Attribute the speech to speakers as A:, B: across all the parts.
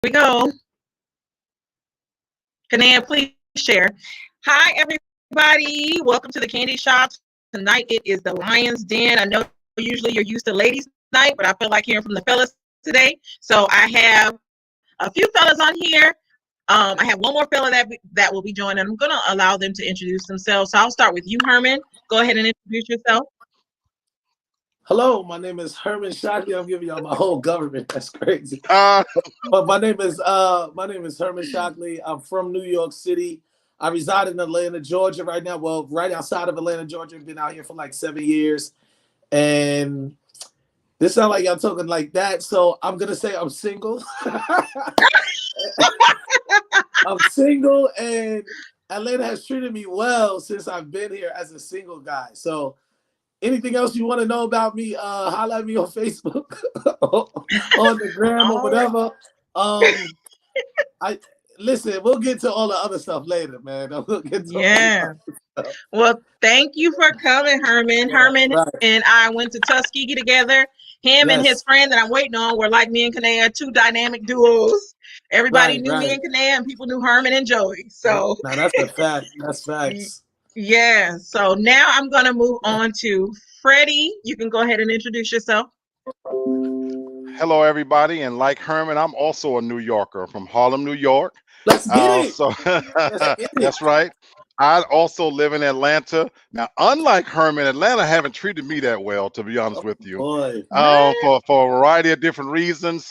A: we go. Kanea, please share. Hi, everybody. Welcome to the candy shop. Tonight it is the Lion's Den. I know usually you're used to ladies' night, but I feel like hearing from the fellas today. So I have a few fellas on here. I have one more fella that will be joining. I'm going to allow them to introduce themselves. So I'll start with you, Herman. Go ahead and introduce yourself.
B: Hello, my name is Herman Shockley. I'm giving y'all my whole government. That's crazy. But my name is Herman Shockley. I'm from New York City. I reside in Atlanta, Georgia right now. Well, right outside of Atlanta, Georgia. I've been out here for like 7 years. And this sounds like y'all talking like that. So I'm gonna say I'm single. I'm single, and Atlanta has treated me well since I've been here as a single guy. So anything else you want to know about me, holler at me on Facebook, on the gram, or whatever. Listen, we'll get to all the other stuff later, man. We'll get to
A: Well, thank you for coming, Herman. Herman and I went to Tuskegee together. Him and his friend that I'm waiting on were like me and Kanea, two dynamic duos. Everybody knew me and Kanea, and people knew Herman and Joey. So
B: now that's a fact. That's facts.
A: Yeah. So now I'm going to move on to Freddie. You can go ahead and introduce yourself.
C: Hello, everybody. And like Herman, I'm also a New Yorker from Harlem, New York.
B: Let's get it.
C: So that's right. I also live in Atlanta. Now, unlike Herman, Atlanta haven't treated me that well, to be honest with you, for a variety of different reasons.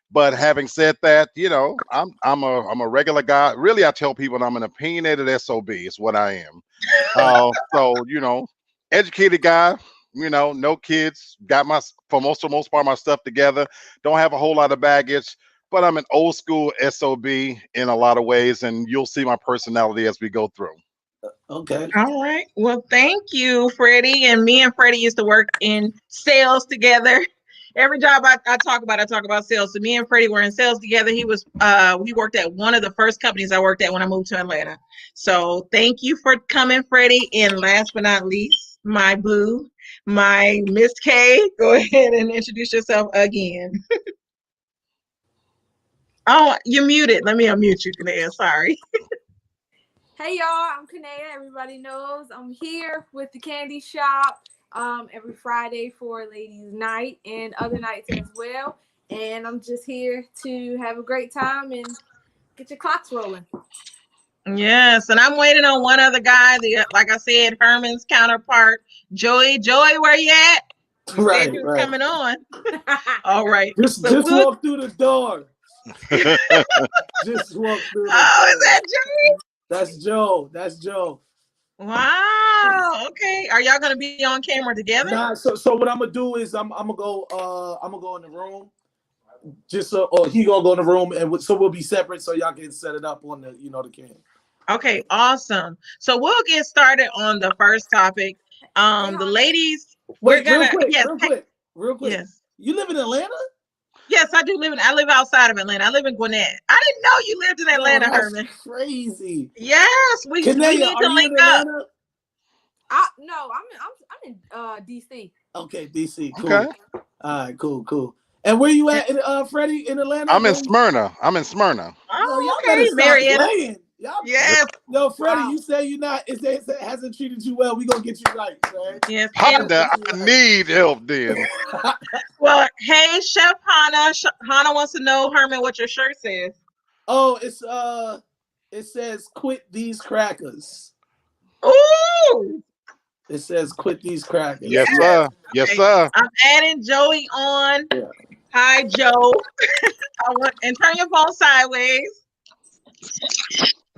C: But having said that, you know, I'm a regular guy. Really, I tell people I'm an opinionated SOB. Is what I am. So you know, educated guy. You know, no kids. Got for most part my stuff together. Don't have a whole lot of baggage. But I'm an old school SOB in a lot of ways, and you'll see my personality as we go through.
B: Okay.
A: All right. Well, thank you, Freddie. And me and Freddie used to work in sales together. Every job I talk about sales. So me and Freddie were in sales together. We worked at one of the first companies I worked at when I moved to Atlanta. So thank you for coming, Freddie. And last but not least, my boo, my Miss K. Go ahead and introduce yourself again. Oh, you're muted. Let me unmute you, Kanea. Sorry.
D: Hey, y'all. I'm Kanea. Everybody knows I'm here with the candy shop every Friday for ladies' night and other nights as well. And I'm just here to have a great time and get your clocks rolling.
A: Yes, and I'm waiting on one other guy. Like I said, Herman's counterpart, Joey. Joey, where you at? You said you was coming on. All right.
B: Just walk through the door. Just walk through the door.
A: Is that Joey?
B: That's Joe. That's Joe.
A: Wow. Okay. Are y'all gonna be on camera together?
B: Nah. So what I'm gonna do is I'm gonna go in the room. Or he gonna go in the room, and so we'll be separate, so y'all can set it up on the the cam.
A: Okay. Awesome. So we'll get started on the first topic. The ladies.
B: Wait, real quick. Yes. You live in Atlanta?
A: Yes, I do I live outside of Atlanta. I live in Gwinnett. I didn't know you lived in Atlanta, Herman.
B: Crazy.
A: Yes, we need to link up.
D: No, I'm in DC.
B: Okay, DC. Cool.
C: Okay.
B: All right, cool. And where you at, Freddie, in Atlanta?
C: I'm in Smyrna.
A: Oh, okay, Marietta.
B: Yes. Yo, Freddie, you say you're not. It hasn't treated you well. We gonna get you right, man.
A: Yes.
C: I need help then.
A: Well, hey, Chef Hannah. Hannah wants to know, Herman, what your shirt says.
B: Oh, it says "Quit these crackers."
A: Ooh.
B: It says "Quit these crackers."
C: Yes, sir. Yes, sir.
A: I'm adding Joey on. Yeah. Hi, Joe. And turn your phone sideways.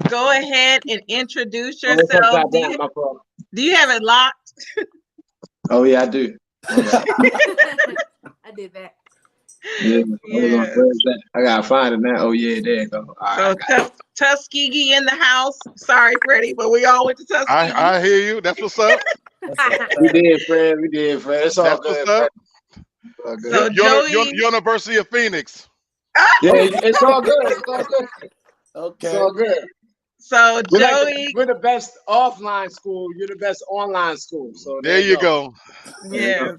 A: Go ahead and introduce yourself. Do you have it locked?
E: Oh yeah, I do.
D: I did that.
E: Yeah. I gotta find it now. Oh yeah, there you go.
A: So Tuskegee in the house. Sorry, Freddie, but we all went to Tuskegee.
C: I hear you. That's what's up.
E: We did, Fred. It's all
C: That's
E: good.
C: What's up.
A: So Joey,
C: University of Phoenix.
E: Yeah, it's all good. It's all good.
B: Okay.
E: It's all good.
A: So Joey,
E: we're the best offline school. You're the best online school. So
C: there you go.
A: Yeah.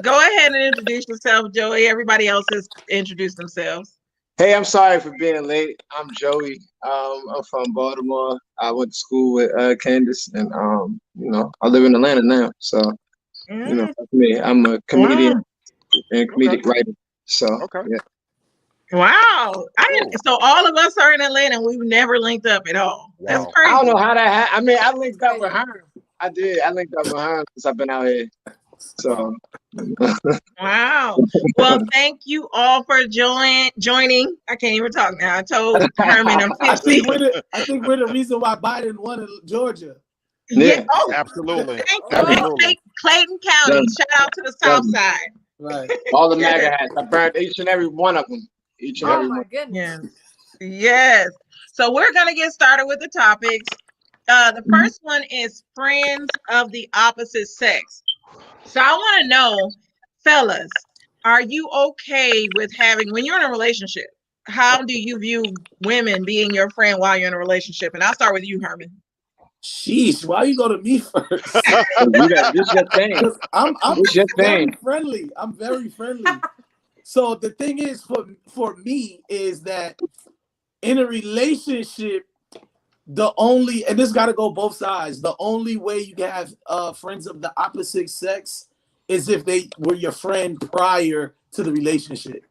A: Go ahead and introduce yourself, Joey. Everybody else has introduced themselves.
E: Hey, I'm sorry for being late. I'm Joey. I'm from Baltimore. I went to school with Candace, and I live in Atlanta now. So, that's me. I'm a comedian and comedic writer. So, yeah.
A: Wow. So all of us are in Atlanta. We've never linked up at all. Wow. That's crazy.
E: I don't know how that happened. I mean, I linked up with her. I did. I linked up with her since I've been out here. So.
A: Wow. Well, thank you all for joining. I can't even talk now. I told Herman I'm 50.
B: I think we're the reason why Biden won in Georgia.
A: Yeah. Oh,
C: absolutely.
A: Absolutely. Clayton County. Shout out to the South Side.
B: Right.
E: All the MAGA hats. I burned each and every one of them. Each and every one.
D: Goodness.
A: Yes. So we're gonna get started with the topics. The first one is friends of the opposite sex. So I want to know, fellas, are you okay with when you're in a relationship, how do you view women being your friend while you're in a relationship? And I'll start with you, Herman.
B: Sheesh, why you go to me first?
E: This your thing.
B: I'm very friendly. I'm very friendly. So the thing is for me is that in a relationship, and this got to go both sides. The only way you can have friends of the opposite sex is if they were your friend prior to the relationship.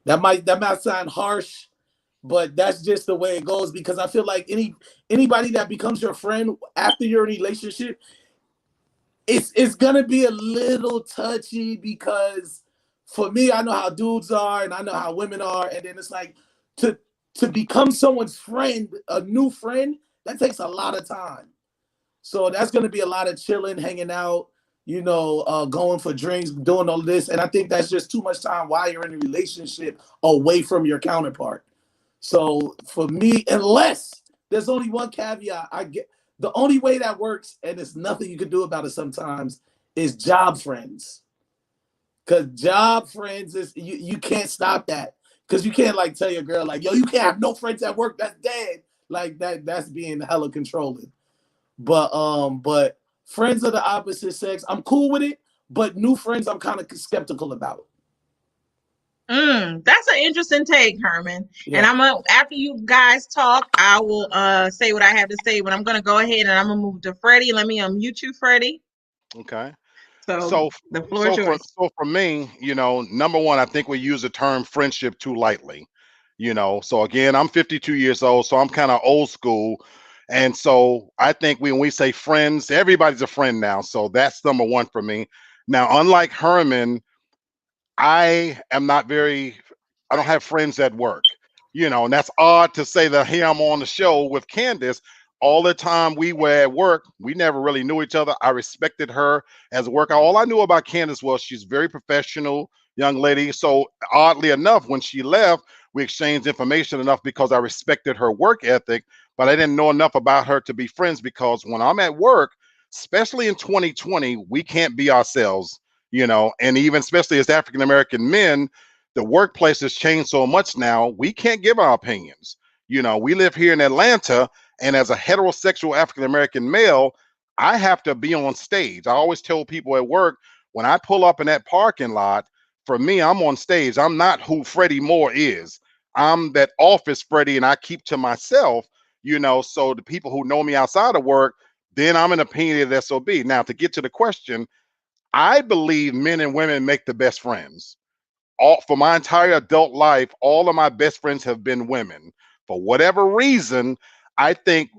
B: That might sound harsh, but that's just the way it goes, because I feel like anybody that becomes your friend after your relationship, it's gonna be a little touchy, because for me, I know how dudes are and I know how women are, and then it's like to become someone's friend, a new friend, that takes a lot of time. So that's going to be a lot of chilling, hanging out, going for drinks, doing all this. And I think that's just too much time while you're in a relationship away from your counterpart. So for me, unless there's only one caveat, the only way that works, and there's nothing you can do about it sometimes, is job friends. Because job friends is you can't stop that. Because you can't tell your girl yo, you can't have no friends at work. That's dead. That's being hella controlling. But friends of the opposite sex, I'm cool with it. But new friends, I'm kind of skeptical about.
A: That's an interesting take, Herman. Yeah. And after you guys talk, I will say what I have to say. But I'm gonna go ahead and I'm gonna move to Freddie. Let me unmute you, Freddie.
C: Okay.
A: So the floor is yours.
C: So for me, number one, I think we use the term friendship too lightly. So again, I'm 52 years old, so I'm kind of old school. And so I think when we say friends, everybody's a friend now. So that's number one for me. Now, unlike Herman, I don't have friends at work, and that's odd to say that here I'm on the show with Candace. All the time we were at work, we never really knew each other. I respected her as a worker. All I knew about Candace was she's very professional young lady. So oddly enough, when she left, we exchanged information enough because I respected her work ethic, but I didn't know enough about her to be friends, because when I'm at work, especially in 2020, we can't be ourselves, and even especially as African-American men, the workplace has changed so much now, we can't give our opinions. We live here in Atlanta, and as a heterosexual African-American male, I have to be on stage. I always tell people at work, when I pull up in that parking lot, for me, I'm on stage. I'm not who Freddie Moore is. I'm that office Freddie, and I keep to myself, so the people who know me outside of work, then I'm an opinionated SOB. Now, to get to the question, I believe men and women make the best friends. For my entire adult life, all of my best friends have been women. For whatever reason, I think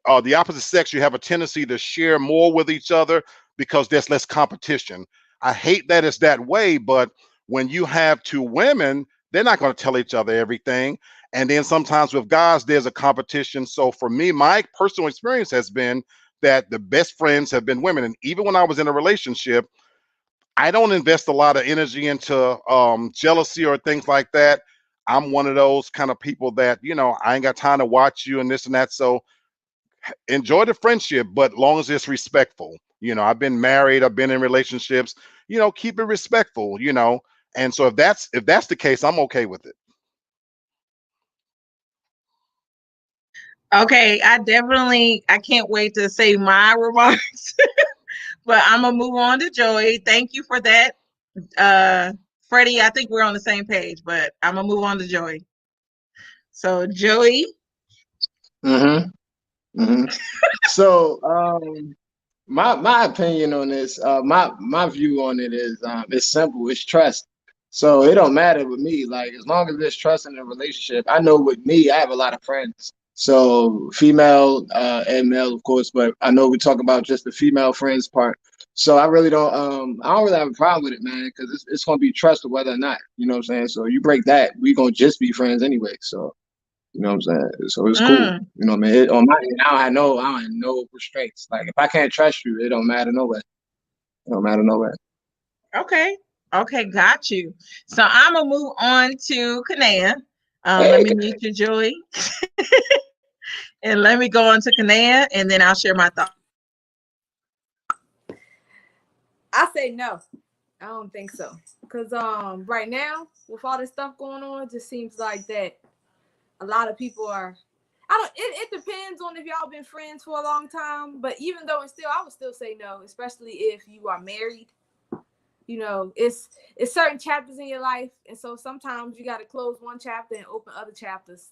C: the opposite sex, you have a tendency to share more with each other because there's less competition. I hate that it's that way, but when you have two women, they're not going to tell each other everything. And then sometimes with guys, there's a competition. So for me, my personal experience has been that the best friends have been women. And even when I was in a relationship, I don't invest a lot of energy into jealousy or things like that. I'm one of those kind of people that, I ain't got time to watch you and this and that. So enjoy the friendship, but long as it's respectful. I've been married, I've been in relationships, keep it respectful, And so if that's the case, I'm okay with it.
A: Okay, I can't wait to say my remarks. But I'm gonna move on to Joey. Thank you for that Freddie, I think we're on the same page, but I'm gonna move on to Joey. So Joey.
E: So my opinion on this, my view on it is it's simple. It's trust. So it don't matter with me. Like as long as there's trust in the relationship, I know with me, I have a lot of friends. So female and male, of course, but I know we talk about just the female friends part. So I don't really have a problem with it, man, because it's gonna be trust whether or not, you know what I'm saying? So you break that, we gonna just be friends anyway. So you know what I'm saying? So it's cool. You know what I mean? On my end, I don't have no restraints. Like if I can't trust you, it don't matter no way. It don't matter no way.
A: Okay, got you. So I'm gonna move on to Kanea. Let me meet you, Joey. And let me go on to Kanea, and then I'll share my thoughts.
D: I say no. I don't think so. Because right now, with all this stuff going on, it just seems like that a lot of people are, it depends on if y'all been friends for a long time, but even though I would still say no, especially if you are married. You know, it's certain chapters in your life, and so sometimes you got to close one chapter and open other chapters.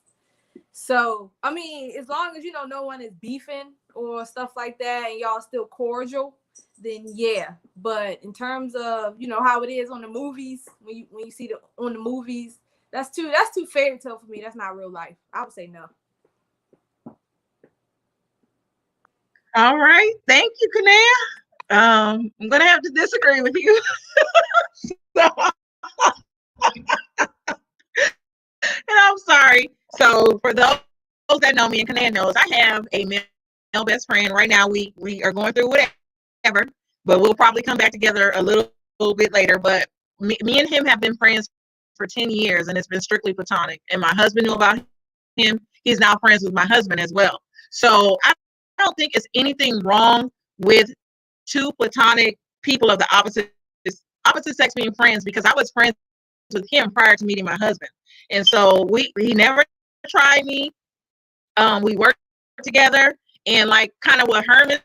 D: So, I mean, as long as no one is beefing or stuff like that, and y'all still cordial, then yeah. But in terms of how it is on the movies, when you see on the movies, that's too fairy tale for me. That's not real life. I would say no.
A: All right, thank you, Kanea. I'm gonna have to disagree with you. And I'm sorry. So for those that know me and Kanea knows, I have a male best friend. Right now, we are going through whatever, but we'll probably come back together a little bit later. But me and him have been friends for 10 years, and it's been strictly platonic. And my husband knew about him. He's now friends with my husband as well. So I don't think it's anything wrong with two platonic people of the opposite sex being friends, because I was friends with him prior to meeting my husband. And so he never tried me. We worked together, and like kind of what Herman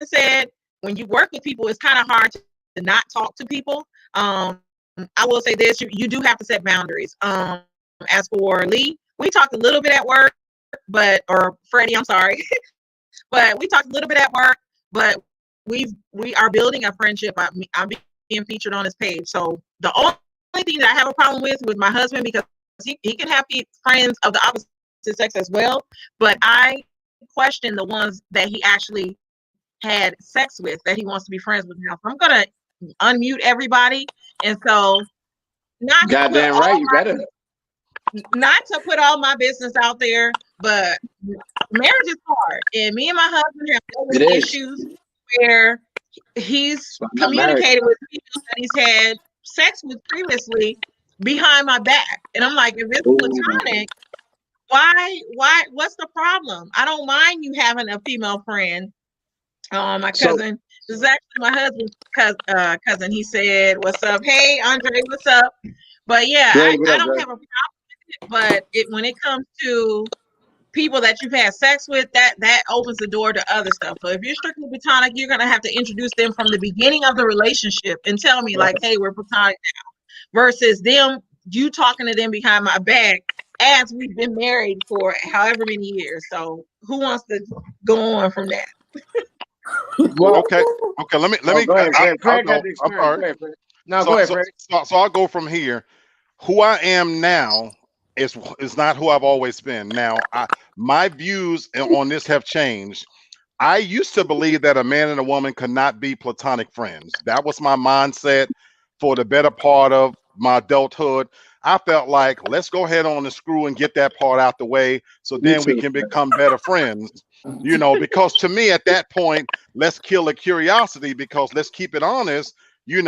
A: said, when you work with people, it's kind of hard to not talk to people. I will say this, you do have to set boundaries. As for Lee, we talked a little bit at work, or Freddie, I'm sorry. But we talked a little bit at work, but we are building a friendship. I'm being featured on his page. So the only thing that I have a problem with my husband, because he can have friends of the opposite sex as well, but I question the ones that he actually had sex with, that he wants to be friends with now. So I'm gonna unmute everybody, and so
E: goddamn right, you better.
A: Not to put all my business out there, but marriage is hard, and me and my husband have issues where he's communicated with people that he's had sex with previously behind my back, and I'm like, if it's platonic, why? What's the problem? I don't mind you having a female friend. My cousin, this is actually my husband's cousin. He said, "What's up? Hey, Andre, what's up?" But yeah, I don't have a problem with it. But when it comes to people that you've had sex with, that opens the door to other stuff. So if you're strictly platonic, you're gonna have to introduce them from the beginning of the relationship and tell me like, "Hey, we're platonic now," versus you talking to them behind my back as we've been married for however many years. So who wants to go on from that?
C: Okay. Let me.
E: Go ahead,
C: I'll go. I'm sorry.
E: No, go ahead, Fred.
C: So I'll go from here. Who I am now is not who I've always been. Now, my views on this have changed. I used to believe that a man and a woman could not be platonic friends. That was my mindset for the better part of my adulthood. I felt like, let's go ahead on the screw and get that part out the way, so then we can become better friends. Because to me at that point, let's kill the curiosity, because let's keep it honest, you're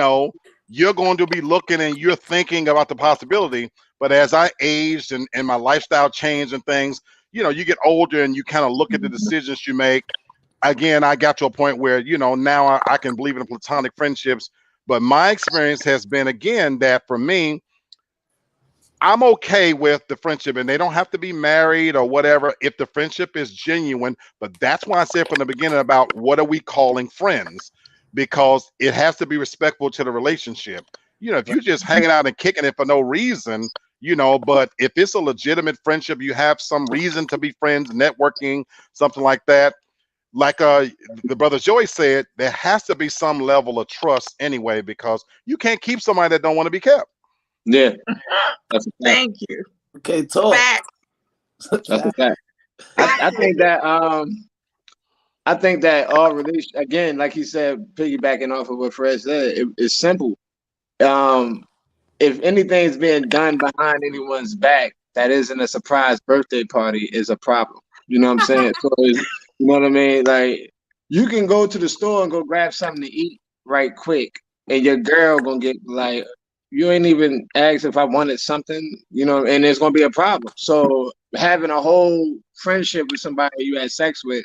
C: going to be looking and you're thinking about the possibility. But as I aged and my lifestyle changed and things, you get older and you kind of look at the decisions you make. Again, I got to a point where, now I can believe in platonic friendships. But my experience has been, again, that for me, I'm okay with the friendship, and they don't have to be married or whatever if the friendship is genuine. But that's why I said from the beginning about what are we calling friends, because it has to be respectful to the relationship. You know, if you're just hanging out and kicking it for no reason, you know, but if it's a legitimate friendship, you have some reason to be friends, networking, something like that. Like the brother Joey said, there has to be some level of trust anyway, because you can't keep somebody that don't want to be kept.
E: Yeah.
A: Thank you.
B: Okay, talk.
E: That's a fact. I think that all relation, again, like he said, piggybacking off of what Fred said, it's simple. If anything's being done behind anyone's back that isn't a surprise birthday party, is a problem. You know what I'm saying? So you know what I mean? Like, you can go to the store and go grab something to eat right quick, and your girl gonna get like, you ain't even asked if I wanted something, you know, and there's gonna be a problem. So having a whole friendship with somebody you had sex with,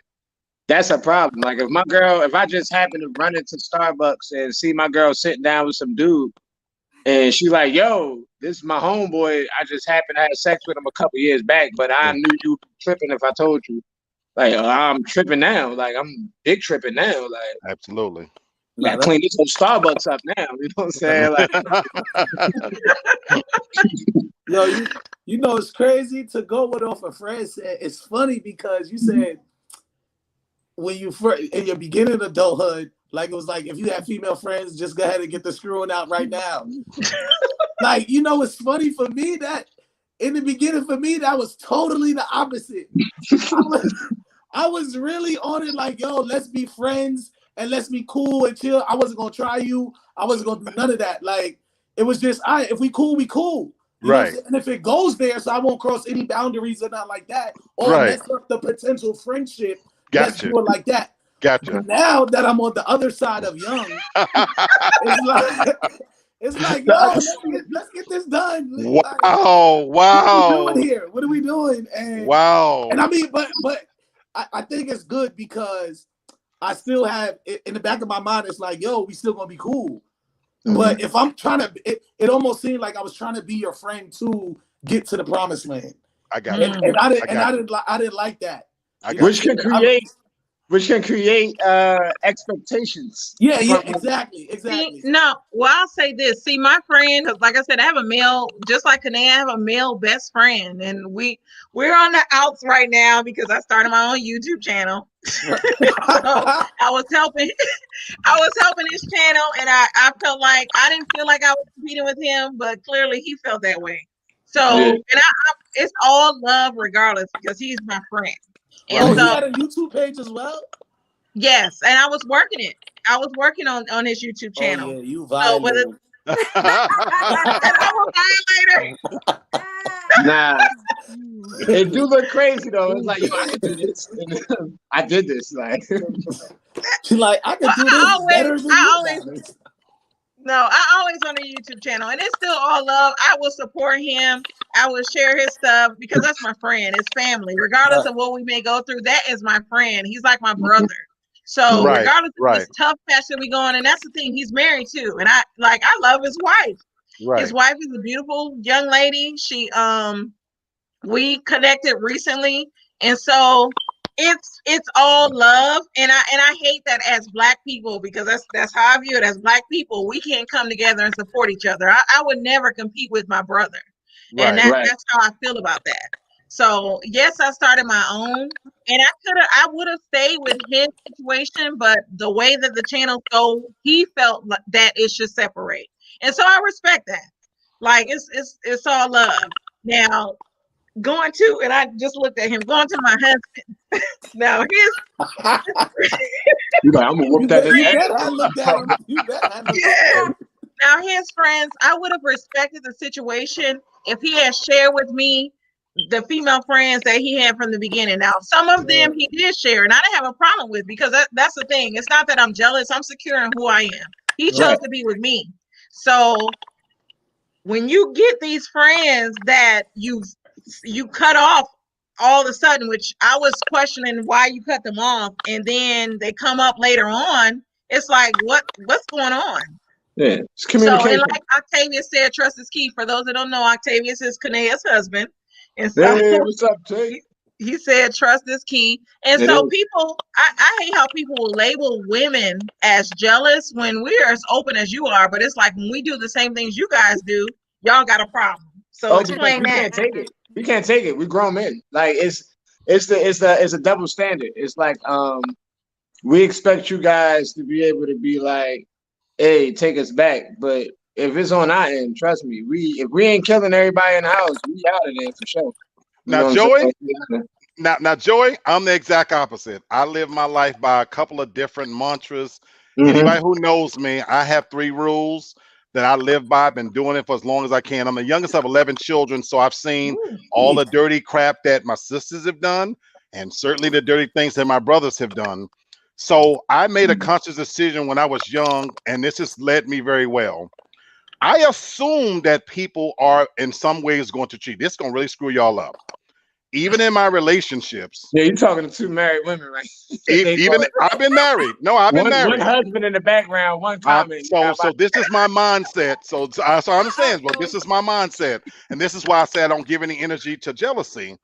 E: that's a problem. Like if I just happen to run into Starbucks and see my girl sitting down with some dude, and she's like, yo, this is my homeboy, I just happened to have sex with him a couple years back, but I knew you were tripping if I told you. Like, I'm tripping now. Like, I'm big tripping now. Like,
C: absolutely.
E: Yeah, clean this whole Starbucks up now. You know what I'm saying? Like,
B: yo, you know, it's crazy to go with off of Fred said. It's funny because you said when you first in your beginning of adulthood, like it was like if you have female friends, just go ahead and get the screwing out right now. Like, you know, it's funny for me that in the beginning for me that was totally the opposite. I was really on it like, yo, let's be friends and let's be cool and chill. I wasn't gonna try you. I wasn't gonna do none of that. Like, it was just, if we cool, we cool. You know what I'm saying? And if it goes there, so I won't cross any boundaries or not like that, or mess up the potential friendship. Let's do it like that.
C: Gotcha.
B: Now that I'm on the other side of young, it's like, yo, let's get this done.
C: Wow,
B: like,
C: wow.
B: What are we doing here? What are we doing? And
C: wow.
B: And I mean, but I think it's good because I still have in the back of my mind, it's like, yo, we still gonna be cool. Mm-hmm. But if I'm trying to, it almost seemed like I was trying to be your friend to get to the promised land.
C: I got it.
B: And I didn't like that.
E: Which can create expectations.
B: Yeah, exactly.
A: See, no, well, I'll say this. See, my friend, because like I said, I have a male, just like Kanae, I have a male best friend, and we're on the outs right now because I started my own YouTube channel. So I was helping his channel, and I felt like I didn't feel like I was competing with him, but clearly he felt that way. So, and it's all love regardless because he's my friend. And
B: so, he had a YouTube page as well?
A: Yes, and I was working it. I was working on his YouTube channel.
B: Oh, yeah, you violated.
A: And I'm a violator.
E: Nah, it do look crazy though. It's like, yo, I can do this. I did this. Like,
B: she's like, I can do this better than you.
A: No, I always on the YouTube channel, and it's still all love. I will support him. I will share his stuff because that's my friend. It's family. Regardless of what we may go through, that is my friend. He's like my brother. So regardless of this tough patch that we go on, and that's the thing, he's married too. And I love his wife. Right. His wife is a beautiful young lady. She we connected recently, and so it's all love. And I hate that as Black people, because that's how I view it. As Black people, we can't come together and support each other. I would never compete with my brother. Right, and that's how I feel about that. So yes, I started my own, and I would have stayed with his situation, but the way that the channel go, he felt that it should separate, and so I respect that. Like it's all love. Now going to, and I just looked at him, going to my husband. Now
E: you like, I'm gonna whoop that.
B: I looked at him.
A: Yeah. Now his friends, I would have respected the situation if he had shared with me the female friends that he had from the beginning. Now, some of them he did share, and I didn't have a problem with, because that's the thing. It's not that I'm jealous. I'm secure in who I am. He chose to be with me. So when you get these friends that you cut off all of a sudden, which I was questioning why you cut them off, and then they come up later on, it's like, what's going on?
E: Yeah, it's communication.
A: So, and like Octavia said, trust is key. For those that don't know, Octavius is Kanea's husband. And so,
E: hey, what's up, Tay?
A: He said trust is key. And so people, I hate how people will label women as jealous when we're as open as you are, but it's like when we do the same things you guys do, y'all got a problem. So explain
E: we
A: that.
E: Can't take it. We can't take it. We grown men. Like it's a double standard. It's like we expect you guys to be able to be like, hey, take us back. But if it's on our end, trust me, if we ain't killing everybody in the house, we out of there for sure.
C: Now, Joey, now, Joey, I'm the exact opposite. I live my life by a couple of different mantras. Anybody who knows me, I have 3 rules that I live by. I've been doing it for as long as I can. I'm the youngest of 11 children, so I've seen all the dirty crap that my sisters have done, and certainly the dirty things that my brothers have done. So I made a conscious decision when I was young, and this has led me very well. I assume that people are in some ways going to cheat. This is going to really screw y'all up. Even in my relationships.
E: Yeah, you're talking to 2 married women, right?
C: Even I've been married. No, I've been married.
E: One husband in the background, one comment.
C: So this is my mindset. So I understand, but this is my mindset. And this is why I say I don't give any energy to jealousy.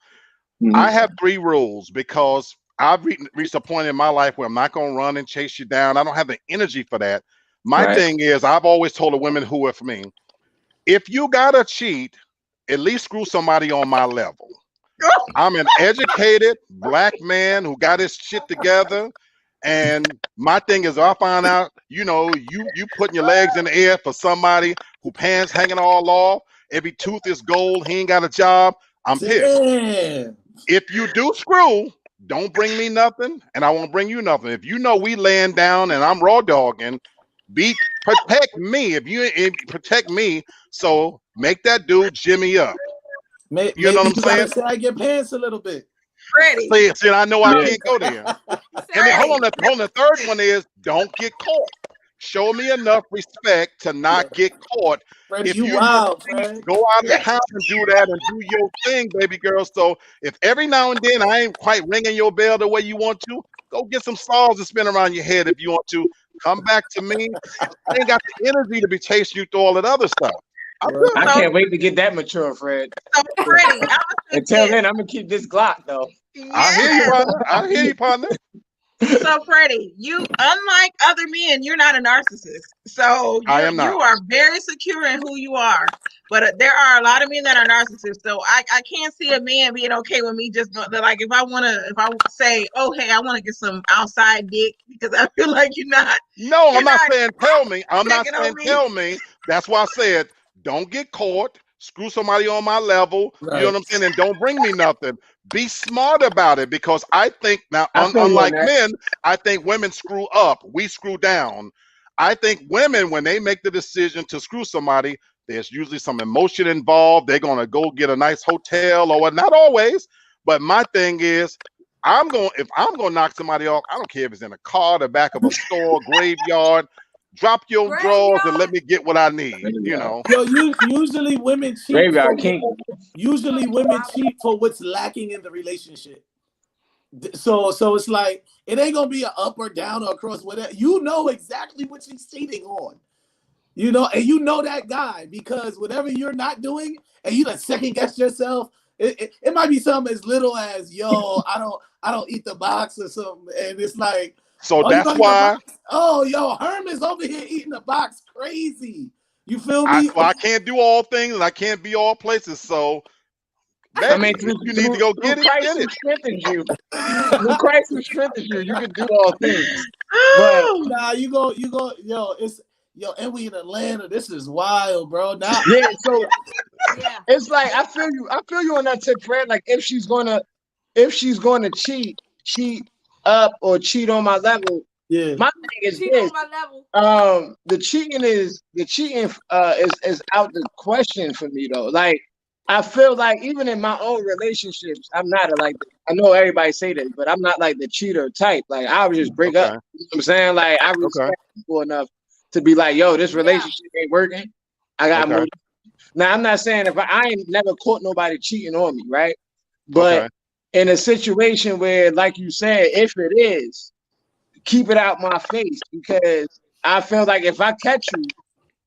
C: I have 3 rules because I've reached a point in my life where I'm not going to run and chase you down. I don't have the energy for that. My thing is, I've always told the women who are with me, if you got to cheat, at least screw somebody on my level. I'm an educated Black man who got his shit together. And my thing is, if I find out, you putting your legs in the air for somebody who pants hanging all off, every tooth is gold, he ain't got a job, I'm pissed. If you do screw, don't bring me nothing, and I won't bring you nothing. If you know we laying down and I'm raw dogging, protect me. If protect me, so make that dude jimmy up. You know what I'm saying?
B: Sag your pants a little bit.
A: Freddie.
C: See, I know I can't go there. And then hold on. The third one is don't get caught. Show me enough respect to not get caught.
B: Freddie,
C: if
B: you wild,
C: go out of town and do that and do your thing, baby girl. So if every now and then I ain't quite ringing your bell the way you want to, go get some saws to spin around your head if you want to. Come back to me. I ain't got the energy to be chasing you through all that other stuff.
E: I can't wait to get that mature, Fred.
A: So Freddie,
E: until then, I'm gonna keep this Glock though.
A: Yes.
C: I hear you, partner.
A: So Freddie, you, unlike other men, you're not a narcissist. So
C: I am not.
A: You are very secure in who you are. But there are a lot of men that are narcissists. So I can't see a man being okay with me just like if I say, oh hey, I want to get some outside dick because I feel like you're not.
C: No, I'm not saying tell me. I'm not saying tell me. That's why I said don't get caught. Screw somebody on my level. Right. You know what I'm saying? And don't bring me nothing. Be smart about it because I think now, unlike men, I think women screw up. We screw down. I think women, when they make the decision to screw somebody, there's usually some emotion involved. They're going to go get a nice hotel or what. Not always. But my thing is, if I'm going to knock somebody off, I don't care if it's in a car, the back of a store, graveyard. Drop your drawers and let me get what I need. You know.
B: Yo, usually women cheat. Usually women cheat for what's lacking in the relationship. So it's like it ain't gonna be an up or down or across whatever. You know exactly what she's cheating on. You know, and you know that guy because whatever you're not doing, and you like second guess yourself. It might be something as little as I don't eat the box or something, and it's like.
C: So that's why.
B: Oh, Herman's over here eating the box crazy. You feel me?
C: I can't do all things and I can't be all places. So, baby, you need to go get it.
E: Christ who strengthens you. When Christ who strengthens you, you can do all things. But
B: nah, you go. And we in Atlanta. This is wild, bro. Now,
E: so it's like I feel you on that tip, Fred. Like if she's gonna cheat up or cheat on my level. Yeah. My thing is
D: cheat on my
E: level. The cheating is out the question for me though. Like I feel like even in my own relationships, I'm not I know everybody say that, but I'm not like the cheater type. Like I would just break up. You know what I'm saying? Like I respect people enough to be like, yo, this relationship ain't working. I got to move. Now I'm not saying if I ain't never caught nobody cheating on me, right? But in a situation where, like you said, if it is, keep it out my face because I feel like if I catch you,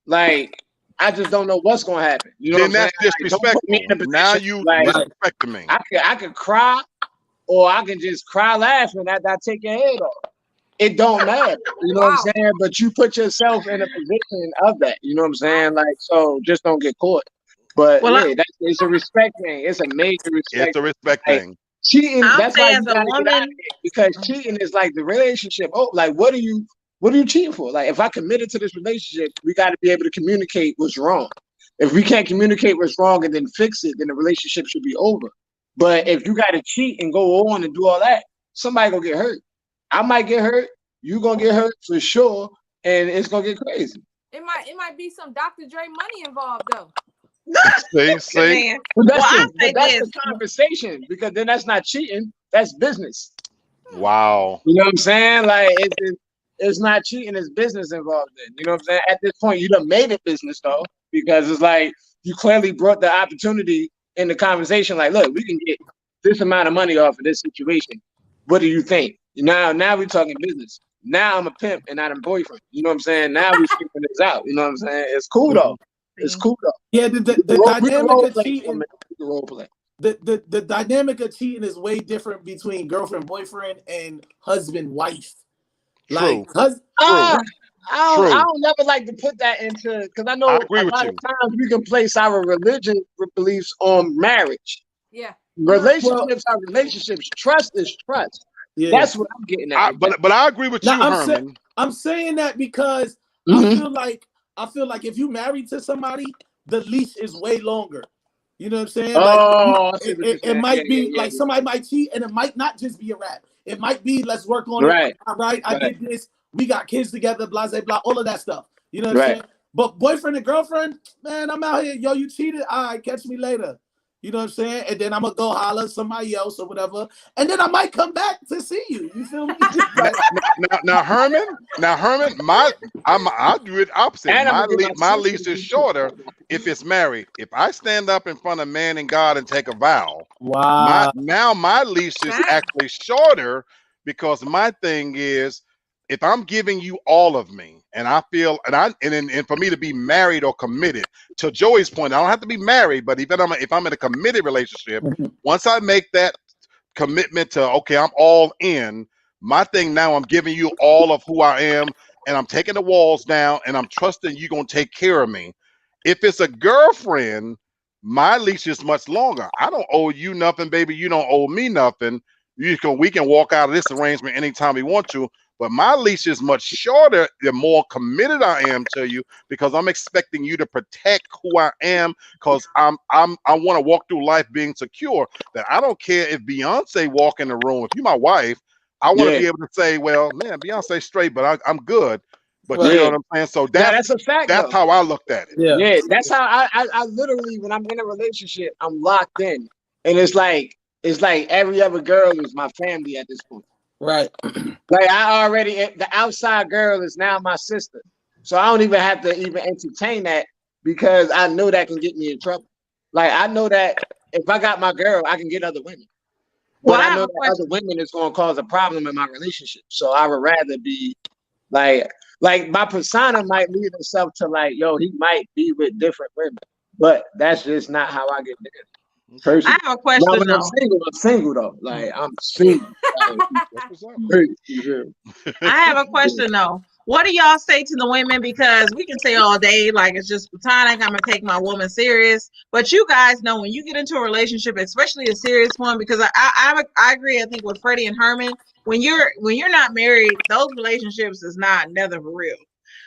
E: like I just don't know what's gonna happen. You know,
C: then that's disrespectful. Now you disrespecting me.
E: I could cry. or I can just cry laughing after I take your head off. It don't matter, you know what I'm saying? But you put yourself in a position of that, you know what I'm saying? Like, so just don't get caught. But yeah, it's a respect thing. It's a major respect.
C: It's a respect thing.
E: Cheating. That's why you
A: as a
E: gotta
A: woman,
E: get out of it, because cheating is like the relationship. Oh, like what are you cheating for? Like if I committed to this relationship, we got to be able to communicate what's wrong. If we can't communicate what's wrong and then fix it, then the relationship should be over. But if you got to cheat and go on and do all that, somebody gonna get hurt. I might get hurt. You gonna get hurt for sure, and it's gonna get crazy.
D: It might be some Dr. Dre money involved though.
C: See.
E: But that's the conversation, because then that's not cheating. That's business.
C: Wow.
E: You know what I'm saying? Like it's not cheating. It's business involved in. You know what I'm saying? At this point, you done made it business though, because it's like you clearly brought the opportunity in the conversation. Like, look, we can get this amount of money off of this situation. What do you think? Now we're talking business. Now I'm a pimp and not a boyfriend. You know what I'm saying? Now we're figuring this out. You know what I'm saying? It's cool though. It's cool though.
B: Yeah, the dynamic of cheating. The dynamic of cheating is way different between girlfriend, boyfriend, and husband, wife. Like,
E: I don't never like to put that into, because I know a lot of times we can place our religion beliefs on marriage.
D: Yeah.
E: Relationships are relationships. Trust is trust. Yeah. That's what I'm getting at.
C: But I agree with you, Herman.
B: I'm saying that because I feel like if you married to somebody, the leash is way longer. You know what I'm saying? Like, it might be like somebody might cheat, and it might not just be a rap. It might be, let's work on it. All right, I did this. We got kids together, blah, blah, blah, all of that stuff. You know what I'm saying? But boyfriend and girlfriend, man, I'm out here. Yo, you cheated. All right, catch me later. You know what I'm saying? And then I'm going to go holler somebody else or whatever. And then I might come back to see you. You feel me?
C: now, Herman, I'll do it opposite. My lease is shorter if it's married. If I stand up in front of man and God and take a vow, my lease is actually shorter, because my thing is, if I'm giving you all of me, and I feel, and for me to be married or committed, to Joey's point, I don't have to be married, but if I'm in a committed relationship, once I make that commitment to, okay, I'm all in, my thing now, I'm giving you all of who I am, and I'm taking the walls down, and I'm trusting you're going to take care of me. If it's a girlfriend, my leash is much longer. I don't owe you nothing, baby. You don't owe me nothing. We can walk out of this arrangement anytime we want to. But my leash is much shorter the more committed I am to you, because I'm expecting you to protect who I am, because I want to walk through life being secure. That I don't care if Beyonce walk in the room. If you're my wife, I want to be able to say, well, man, Beyonce's straight, but I'm good. But you know what I'm saying? So
E: that's a fact.
C: That's how I looked at it.
E: Yeah, that's how I literally, when I'm in a relationship, I'm locked in. And it's like every other girl is my family at this point.
B: Right.
E: Like the outside girl is now my sister. So I don't even have to even entertain that, because I know that can get me in trouble. Like I know that if I got my girl, I can get other women. But I know that other women is going to cause a problem in my relationship. So I would rather be like my persona might lead itself to like, yo, he might be with different women. But that's just not how I get there.
A: I have a question.
E: Now, when I'm single though. Like I'm single.
A: I have a question though. What do y'all say to the women? Because we can say all day, like it's just platonic, I'm gonna take my woman serious. But you guys know, when you get into a relationship, especially a serious one, because I agree, I think, with Freddie and Herman, when you're not married, those relationships is never for real.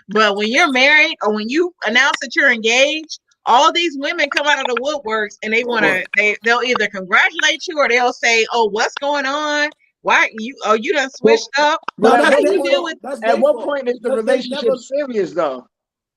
A: But when you're married, or when you announce that you're engaged, all these women come out of the woodworks, and they'll either congratulate you, or they'll say, "Oh, what's going on? Why you done switched up?"
E: At what point is the relationship serious though?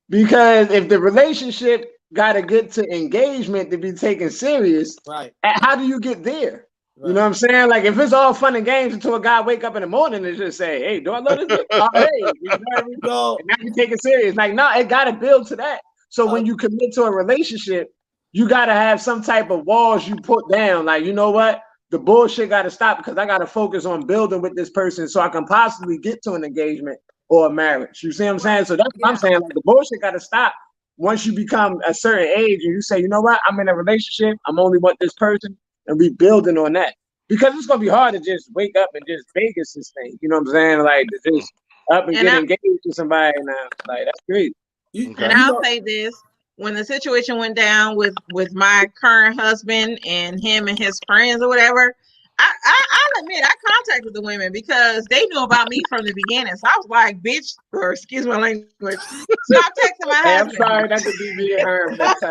E: Because if the relationship got to get to engagement to be taken serious,
B: right?
E: How do you get there? Right. You know what I'm saying? Like if it's all fun and games until a guy wake up in the morning and just say, "Hey, do I love this?" Hey, you know, and now you take it serious. Like no, it got to build to that. So when you commit to a relationship, you got to have some type of walls you put down. Like, you know what? The bullshit got to stop, because I got to focus on building with this person so I can possibly get to an engagement or a marriage. You see what I'm saying? So that's what I'm saying. Like the bullshit got to stop once you become a certain age and you say, you know what? I'm in a relationship. I'm only with this person, and we building on that. because it's gonna be hard to just wake up and just Vegas this thing. You know what I'm saying? Like to just up and get engaged to somebody now. Like that's crazy.
A: And I'll say this: when the situation went down with my current husband and him and his friends or whatever, I'll admit I contacted the women because they knew about me from the beginning. So I was like, "Bitch," or excuse my language, stop texting my husband.
E: I'm sorry, that could be me and her. That's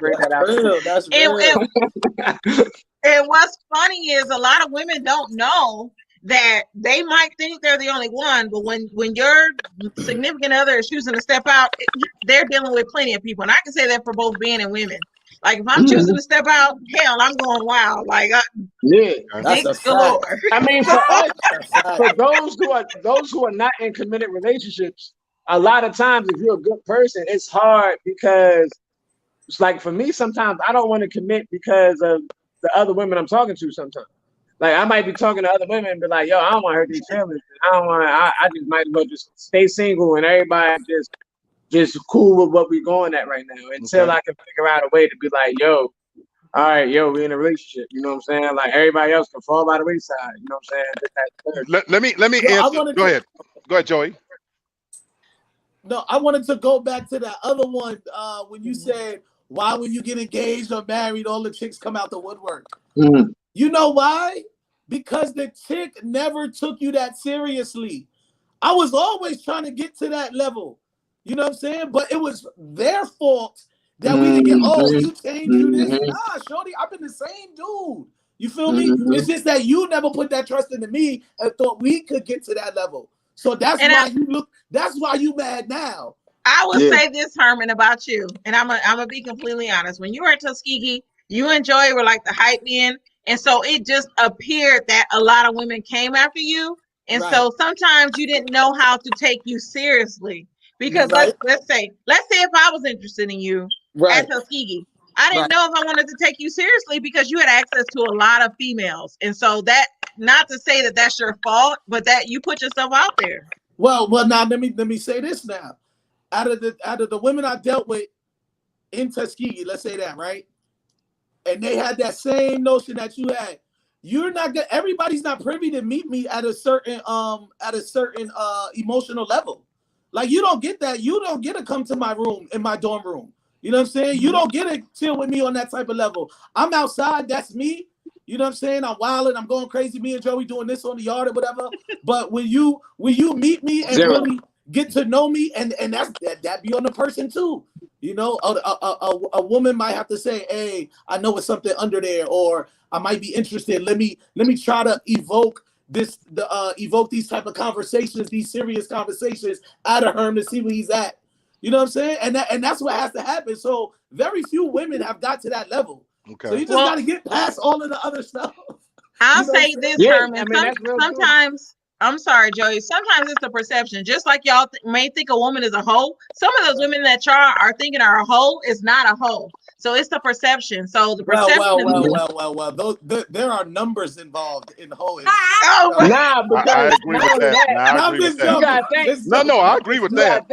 E: real. That's
A: real. And what's funny is a lot of women don't know that they might think they're the only one, but when your significant other is choosing to step out, they're dealing with plenty of people. And I can say that for both men and women. Like if I'm choosing to step out, hell, I'm going wild. Like
E: that's galore. I mean, for us, for those who are not in committed relationships, a lot of times if you're a good person, it's hard because it's like for me, sometimes I don't want to commit because of the other women I'm talking to sometimes. Like I might be talking to other women and be like, yo, I don't want to hurt these feelings. I just might as well just stay single and everybody just cool with what we're going at right now until I can figure out a way to be like, yo, all right, yo, we're in a relationship. You know what I'm saying? Like everybody else can fall by the wayside. You know what I'm saying?
C: Let me answer. Go ahead, Joey.
B: No, I wanted to go back to that other one when you said, why when you get engaged or married, all the chicks come out the woodwork.
E: Mm-hmm.
B: You know why? Because the chick never took you that seriously. I was always trying to get to that level. You know what I'm saying? But it was their fault that we didn't get, you changed, you this. Nah, shorty, I've been the same dude. You feel me? It's just that you never put that trust into me and thought we could get to that level. So that's why you mad now.
A: I will say this, Herman, about you, and I'm gonna be completely honest. When you were at Tuskegee, you and Joey were like the hype man, and so it just appeared that a lot of women came after you, and so sometimes you didn't know how to take you seriously because let's say if I was interested in you at Tuskegee, I didn't know if I wanted to take you seriously because you had access to a lot of females, and so that not to say that that's your fault, but that you put yourself out there.
B: Well, now let me say this now. Out of the women I dealt with in Tuskegee, let's say that, right? And they had that same notion that you had. You're not gonna. Everybody's not privy to meet me at a certain emotional level. Like you don't get that. You don't get to come to my room in my dorm room. You know what I'm saying? You don't get to chill with me on that type of level. I'm outside. That's me. You know what I'm saying? I'm wilding. I'm going crazy. Me and Joey doing this on the yard or whatever. But when you meet me and really get to know me, and that be on the person too. You know, a woman might have to say, "Hey, I know it's something under there," or I might be interested. Let me try to evoke these type of conversations, these serious conversations out of her to see where he's at. You know what I'm saying? And that's what has to happen. So very few women have got to that level. Okay. So you just got to get past all of the other stuff.
A: I'll say this, Herman. Sometimes. I'm sorry, Joey. Sometimes it's a perception. Just like y'all may think a woman is a hoe, some of those women that y'all are thinking are a hoe is not a hoe. So it's the perception. So the perception.
B: Well. There are numbers involved in hoe.
C: I agree with that. I agree with that. No, I agree with that.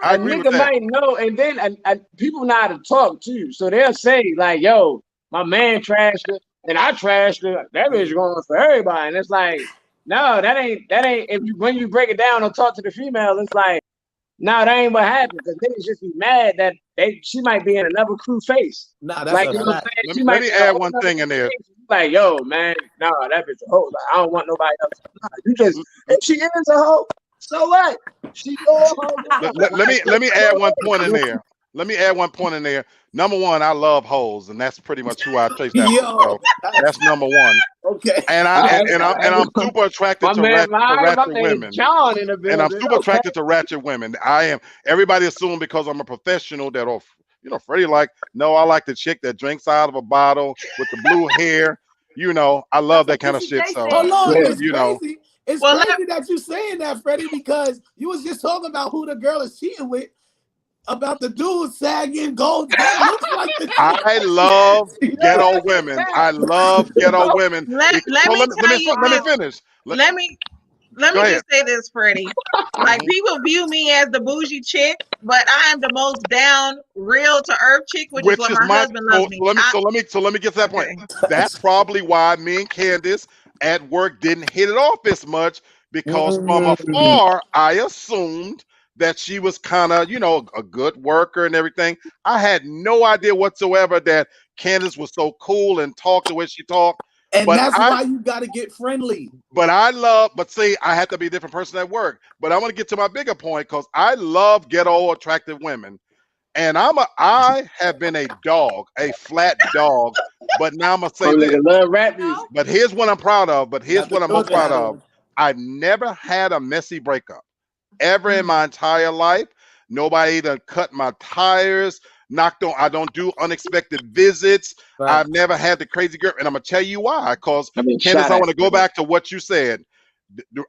E: I agree with that. Might know, and then people know how to talk too. So they'll say like, "Yo, my man trashed her, and I trashed her. That bitch going for everybody." And it's like. No, that ain't. When you break it down or talk to the female, it's like, no, that ain't what happened. Because niggas just be mad that she might be in another crew face.
B: Nah, that's like,
C: let me add one thing in there.
E: Like, yo, man, no, that bitch a hoe. Like, I don't want nobody else. Nah, you just if she is a hoe, so what? She
C: let me add one point in there. Number one, I love hoes, and that's pretty much who I chase that. So that's number one.
B: Okay.
C: And I'm super attracted to ratchet women. And I'm super attracted to ratchet women. I am. Everybody assume because I'm a professional that Freddie no, I like the chick that drinks out of a bottle with the blue hair. I love that kind of shit. So
B: it's crazy that you saying that, Freddie, because you was just talking about who the girl is cheating with. About the dude sagging gold.
C: I love ghetto women. I love ghetto women.
A: Let me
C: finish.
A: Let me just say this, Freddie. Like people view me as the bougie chick, but I am the most down, real to earth chick, which is what my husband loves me.
C: So let me get to that point. That's probably why me and Candace, at work didn't hit it off as much because from afar, I assumed that she was kind of, a good worker and everything. I had no idea whatsoever that Candace was so cool and talked the way she talked.
B: And that's why you got to get friendly.
C: But see, I had to be a different person at work. But I want to get to my bigger point because I love ghetto attractive women. And I have been a dog, a flat dog. But now I'm going to say this. But here's what I'm proud of. I never had a messy breakup ever in my entire life. Nobody either cut my tires, knocked on. I don't do unexpected visits. Right. I've never had the crazy girl. And I'm going to tell you why. Because, Candace, I want to go back to what you said.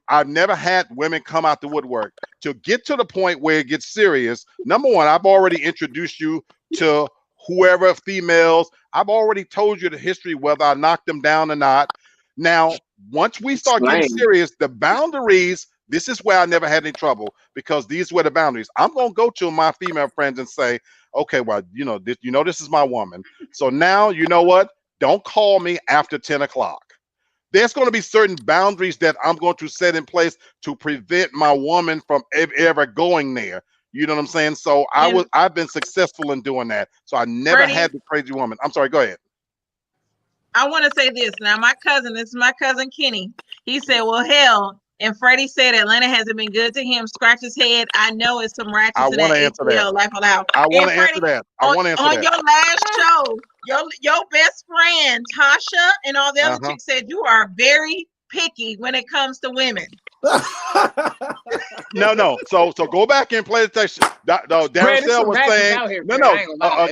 C: I've never had women come out the woodwork. To get to the point where it gets serious, number one, I've already introduced you to whoever females. I've already told you the history, whether I knocked them down or not. Now, once we start getting serious, the boundaries, this is where I never had any trouble because these were the boundaries. I'm going to go to my female friends and say, okay, well, this is my woman. So now, you know what? Don't call me after 10 o'clock. There's going to be certain boundaries that I'm going to set in place to prevent my woman from ever going there. You know what I'm saying? So I've been successful in doing that. So I never had the crazy woman. I'm sorry. Go ahead.
A: I want to say this. Now, this is my cousin Kenny. He said, well, hell, and Freddie said Atlanta hasn't been good to him. Scratch his head. I know it's some ratchets in that ATL life allowed.
C: I want to answer that.
A: On your last show, your best friend, Tasha, and all the other chicks said you are very picky when it comes to women.
C: No. So go back and play the text. Darcel was saying,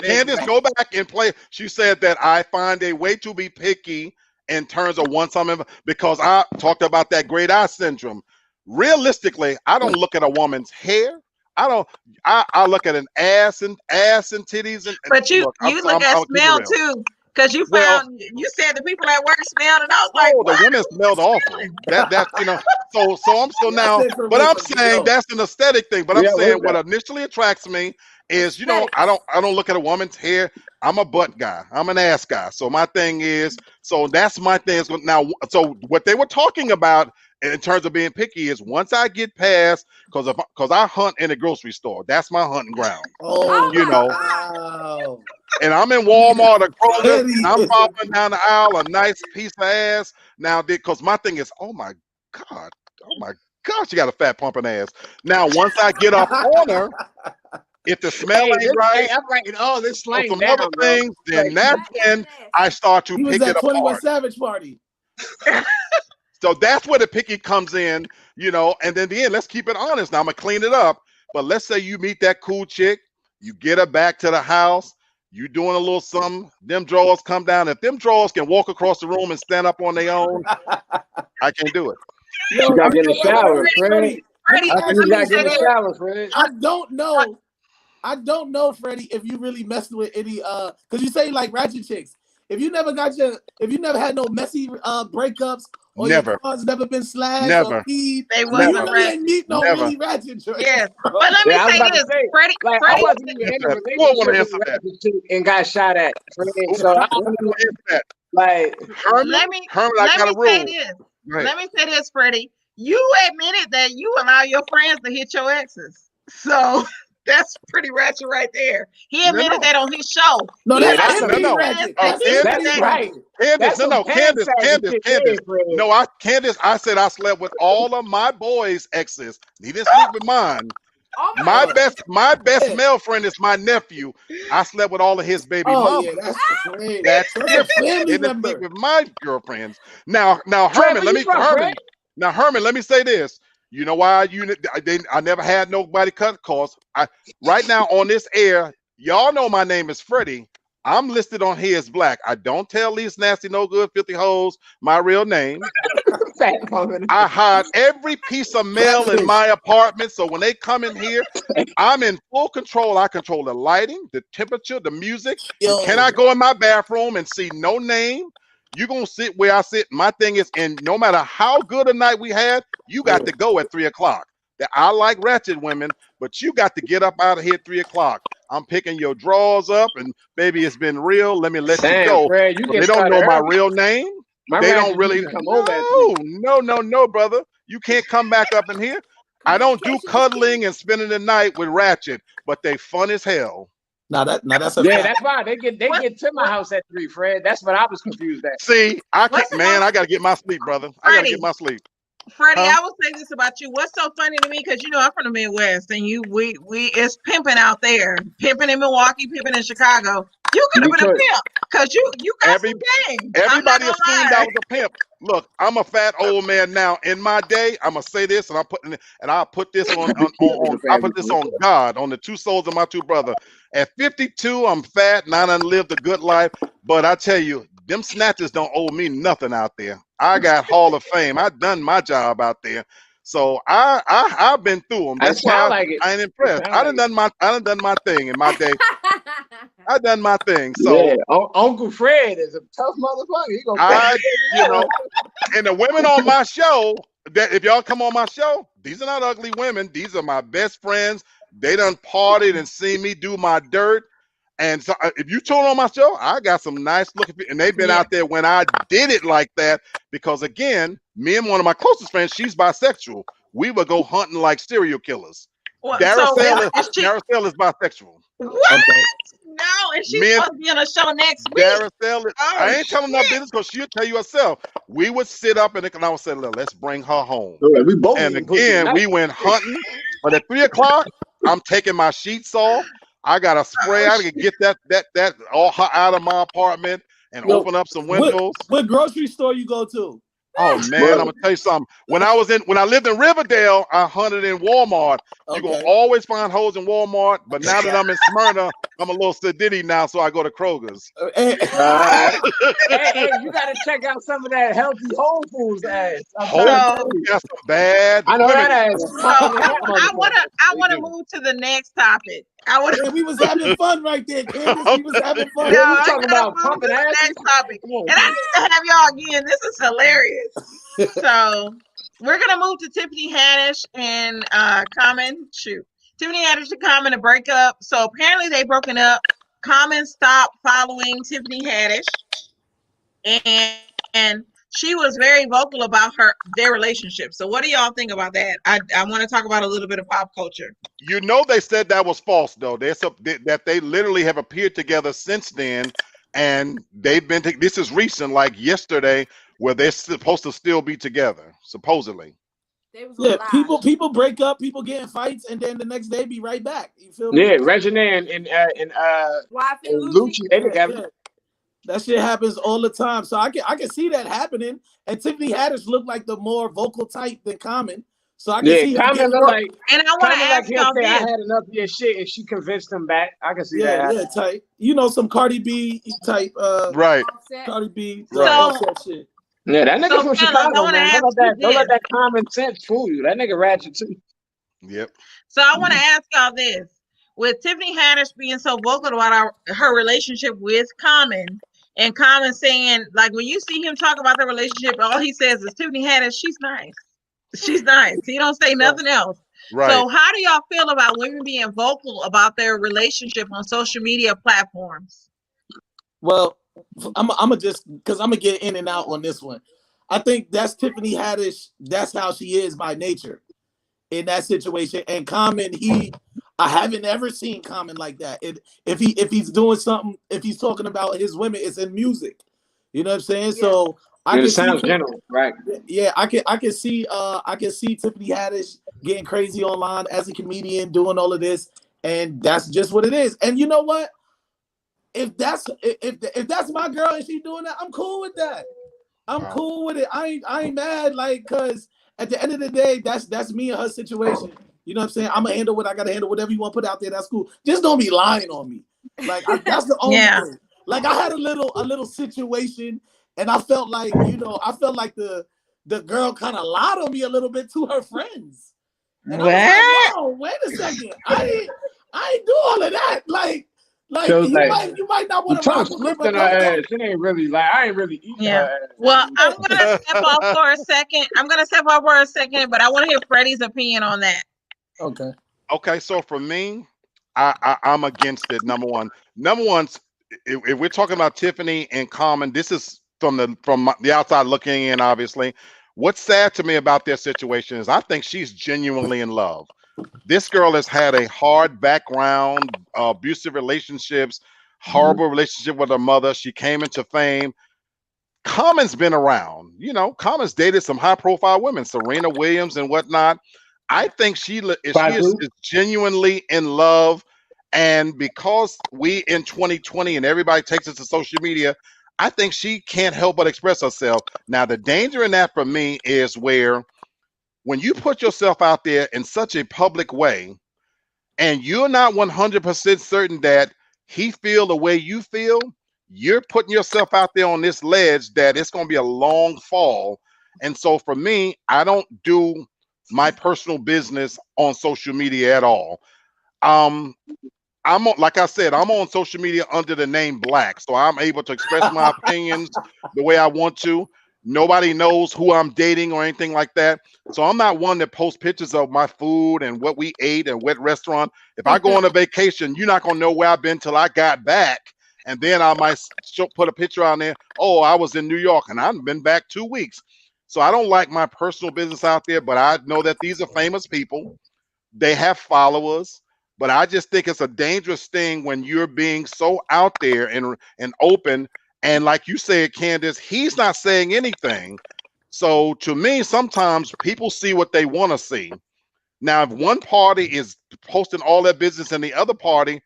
C: Candace, go back and play. She said that I find a way to be picky in terms of something because I talked about that great eye syndrome. Realistically, I don't look at a woman's hair. I look at an ass and titties.
A: But you look at smell too. Because you said the people at work smelled, and I was like,
C: the women smelled awful. But I'm saying that's an aesthetic thing. But I'm saying what initially attracts me is, I don't look at a woman's hair. I'm a butt guy. I'm an ass guy. So my thing is, that's my thing. Now, so what they were talking about in terms of being picky is once I get past, because I hunt in a grocery store. That's my hunting ground.
B: Wow.
C: And I'm in Walmart or Kroger, and I'm popping down the aisle a nice piece of ass. Now, because my thing is, oh my gosh, you got a fat pumping ass. Now, once I get up on her, if the smell ain't right,
E: I'm writing all this slang
C: some other things, then that's when I start to pick it apart.
B: 21 Savage party.
C: So that's where the picky comes in, and then the end, let's keep it honest. Now I'm gonna clean it up. But let's say you meet that cool chick, you get her back to the house, you doing a little something, them drawers come down. If them drawers can walk across the room and stand up on their own, I can't do it.
E: You gotta get in the shower, Freddie.
B: I don't know, Freddie, if you really messed with any because you say like ratchet chicks. If you never had no messy breakups, or
C: never.
B: Your car's never been slashed,
C: never.
B: Or peed,
A: they wasn't
B: ain't meet no really ratchet chicks.
A: Yes, but let me say this, Freddie.
E: I wasn't even in a relationship with ratchet chick and got shot at. Freddie. So I don't know that. Like
A: let me say this, Freddie. You admitted that you allow your friends to hit your exes, so. That's pretty ratchet right there. He admitted that on his show.
E: That's
C: right. Candace, I said I slept with all of my boys' exes. He didn't sleep with mine. My best male friend is my nephew. I slept with all of his baby mamas.
B: Yeah,
C: that's different. He didn't sleep with my girlfriends. Now Herman, let me say this. You know why I never had nobody cut calls. Right now on this air, y'all know my name is Freddie. I'm listed on here as Black. I don't tell these nasty, no good, filthy hoes my real name. I hide every piece of mail in my apartment. So when they come in here, I'm in full control. I control the lighting, the temperature, the music. You cannot go in my bathroom and see no name. You're going to sit where I sit. My thing is, and no matter how good a night we had, you got to go at 3 o'clock. I like ratchet women, but you got to get up out of here at 3 o'clock. I'm picking your drawers up, and baby, it's been real. Let me let you go.
E: Fred,
C: they don't know my real name. They don't really come over. No, brother. You can't come back up in here. I don't do cuddling and spending the night with Ratchet, but they fun as hell.
B: Now that's a
F: fact. That's fine. They get to my house at 3, Fred. That's what I was confused at.
C: See, I can't, man. I gotta get my sleep, brother. I gotta get my sleep.
A: Freddie, I will say this about you. What's so funny to me, because you know I'm from the Midwest, and we it's pimping out there, pimping in Milwaukee, pimping in Chicago. You could have been a pimp, because you got some game.
C: Everybody assumed I was a pimp. Look, I'm a fat old man now. In my day, I'm gonna say this, and I'll put this on I put this on God, on the 2 souls of my 2 brothers. At 52, I'm fat, and I done lived a good life. But I tell you, them snatchers don't owe me nothing out there. I got Hall of Fame. I done my job out there. So I've been through them. That's why I ain't impressed. I done done my thing in my day. I done my thing. So
F: yeah, Uncle Fred is a tough motherfucker. He gonna
C: you know, and the women on my show, that if y'all come on my show, these are not ugly women. These are my best friends. They done partied and seen me do my dirt. And so if you tune on my show, I got some nice looking people, and they've been out there when I did it like that. Because again, me and one of my closest friends, she's bisexual. We would go hunting like serial killers. Daracel is bisexual.
A: What? Okay. No, and she's supposed to be on a show next week.
C: Daracel, I ain't telling her business because she'll tell you herself. We would sit up and I would say, look, let's bring her home. And again, we went hunting. But at 3 o'clock, I'm taking my sheets off. I got to spray. I got to get that all out of my apartment and open up some windows.
B: What grocery store you go to?
C: Oh man, I'm gonna tell you something. When I lived in Riverdale, I hunted in Walmart. You gonna always find hoes in Walmart, but now that I'm in Smyrna, I'm a little sedity now, so I go to Kroger's.
F: Hey, you gotta check out some of that healthy Whole Foods ass.
C: Got some bad.
F: I know that ass.
A: I wanna move to the next topic.
B: We was having fun right there, Candace. We was having fun.
F: No, we talking about pumping ass.
A: Next topic. And I need to have y'all again. This is hilarious. So we're gonna move to Tiffany Haddish and Common. Tiffany Haddish and Common to break up. So apparently they broken up. Common stopped following Tiffany Haddish, and she was very vocal about their relationship. So what do y'all think about that? I want to talk about a little bit of pop culture.
C: You know, they said that was false, though. That they literally have appeared together since then, and they've been. This is recent, like yesterday, where they're supposed to still be together, supposedly.
B: Yeah, people break up, people get in fights, and then the next day be right back. You feel me?
F: Yeah, Regina and Lucci, they together. Yeah.
B: That shit happens all the time. So I can see that happening. And Tiffany Haddish looked like the more vocal type than Common. So I can see
F: Common look like,
A: and I want to ask y'all this.
F: I had enough of your shit and she convinced him back. I can see that.
B: Yeah, type. You know, some Cardi B type
C: right.
B: Cardi B
F: shit. Yeah, that nigga from Chicago, man. Don't let that common sense fool you. That nigga ratchet too.
C: Yep.
A: So I want to ask y'all this. With Tiffany Haddish being so vocal about her relationship with Common, and Common saying, like, when you see him talk about the relationship, all he says is Tiffany Haddish, she's nice. She's nice. He don't say nothing else.
C: Right.
A: So how do y'all feel about women being vocal about their relationship on social media platforms?
B: Well, I'm gonna get in and out on this one. I think that's Tiffany Haddish. That's how she is by nature in that situation. And Common, I haven't ever seen Common like that. If he's doing something, if he's talking about his women, it's in music. You know what I'm saying? Yeah. So I can
F: sounds general, right?
B: Yeah, I can see Tiffany Haddish getting crazy online as a comedian, doing all of this, and that's just what it is. And you know what? If that's my girl and she's doing that, I'm cool with that. I'm cool with it. I ain't mad, like, cause at the end of the day, that's me and her situation. You know what I'm saying? I'm gonna handle what I gotta handle. Whatever you want to put out there, that's cool. Just don't be lying on me. Like that's the only thing. Like I had a little situation, and I felt like the girl kind of lied on me a little bit to her friends. And I was like, oh, wait a second, I ain't do all of that. Like you might not want to
F: flip in her ass. It ain't really like I ain't really eating her ass.
A: Well, I'm gonna step off for a second. But I want to hear Freddie's opinion on that.
C: Okay. So for me, I'm against it. Number one, if we're talking about Tiffany and Common, this is from the outside looking in, obviously. What's sad to me about their situation is I think she's genuinely in love. This girl has had a hard background, abusive relationships, horrible relationship with her mother. She came into fame. Common's been around. You know, Common's dated some high profile women, Serena Williams and whatnot. I think she is genuinely in love. And because we in 2020 and everybody takes it to social media, I think she can't help but express herself. Now, the danger in that for me is where when you put yourself out there in such a public way and you're not 100% certain that he feel the way you feel, you're putting yourself out there on this ledge that it's going to be a long fall. And so for me, I don't do my personal business on social media at all. I'm on, like I said, I'm on social media under the name Black, so I'm able to express my opinions the way I want to. Nobody knows who I'm dating or anything like that. So I'm not one that posts pictures of my food and what we ate and what restaurant. If I go on a vacation, you're not gonna know where I've been till I got back, and then I might put a picture on there. Oh, I was in New York and I've been back 2 weeks. So I don't like my personal business out there, but I know that these are famous people. They have followers. But I just think it's a dangerous thing when you're being so out there and open. And like you said, Candace, he's not saying anything. So to me, sometimes people see what they want to see. Now, if one party is posting all their business and the other party,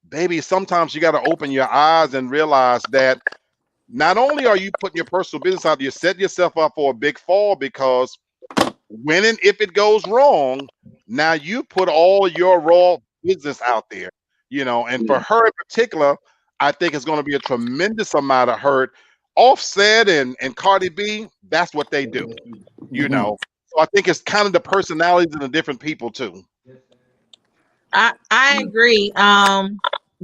C: baby, sometimes you got to open your eyes and realize that not only are you putting your personal business out, you set yourself up for a big fall, because when and if it goes wrong, now you put all your raw business out there, you know. And for her in particular, I think it's going to be a tremendous amount of hurt. Offset and Cardi B, that's what they do, you know. So I think it's kind of the personalities of the different people too.
A: I agree.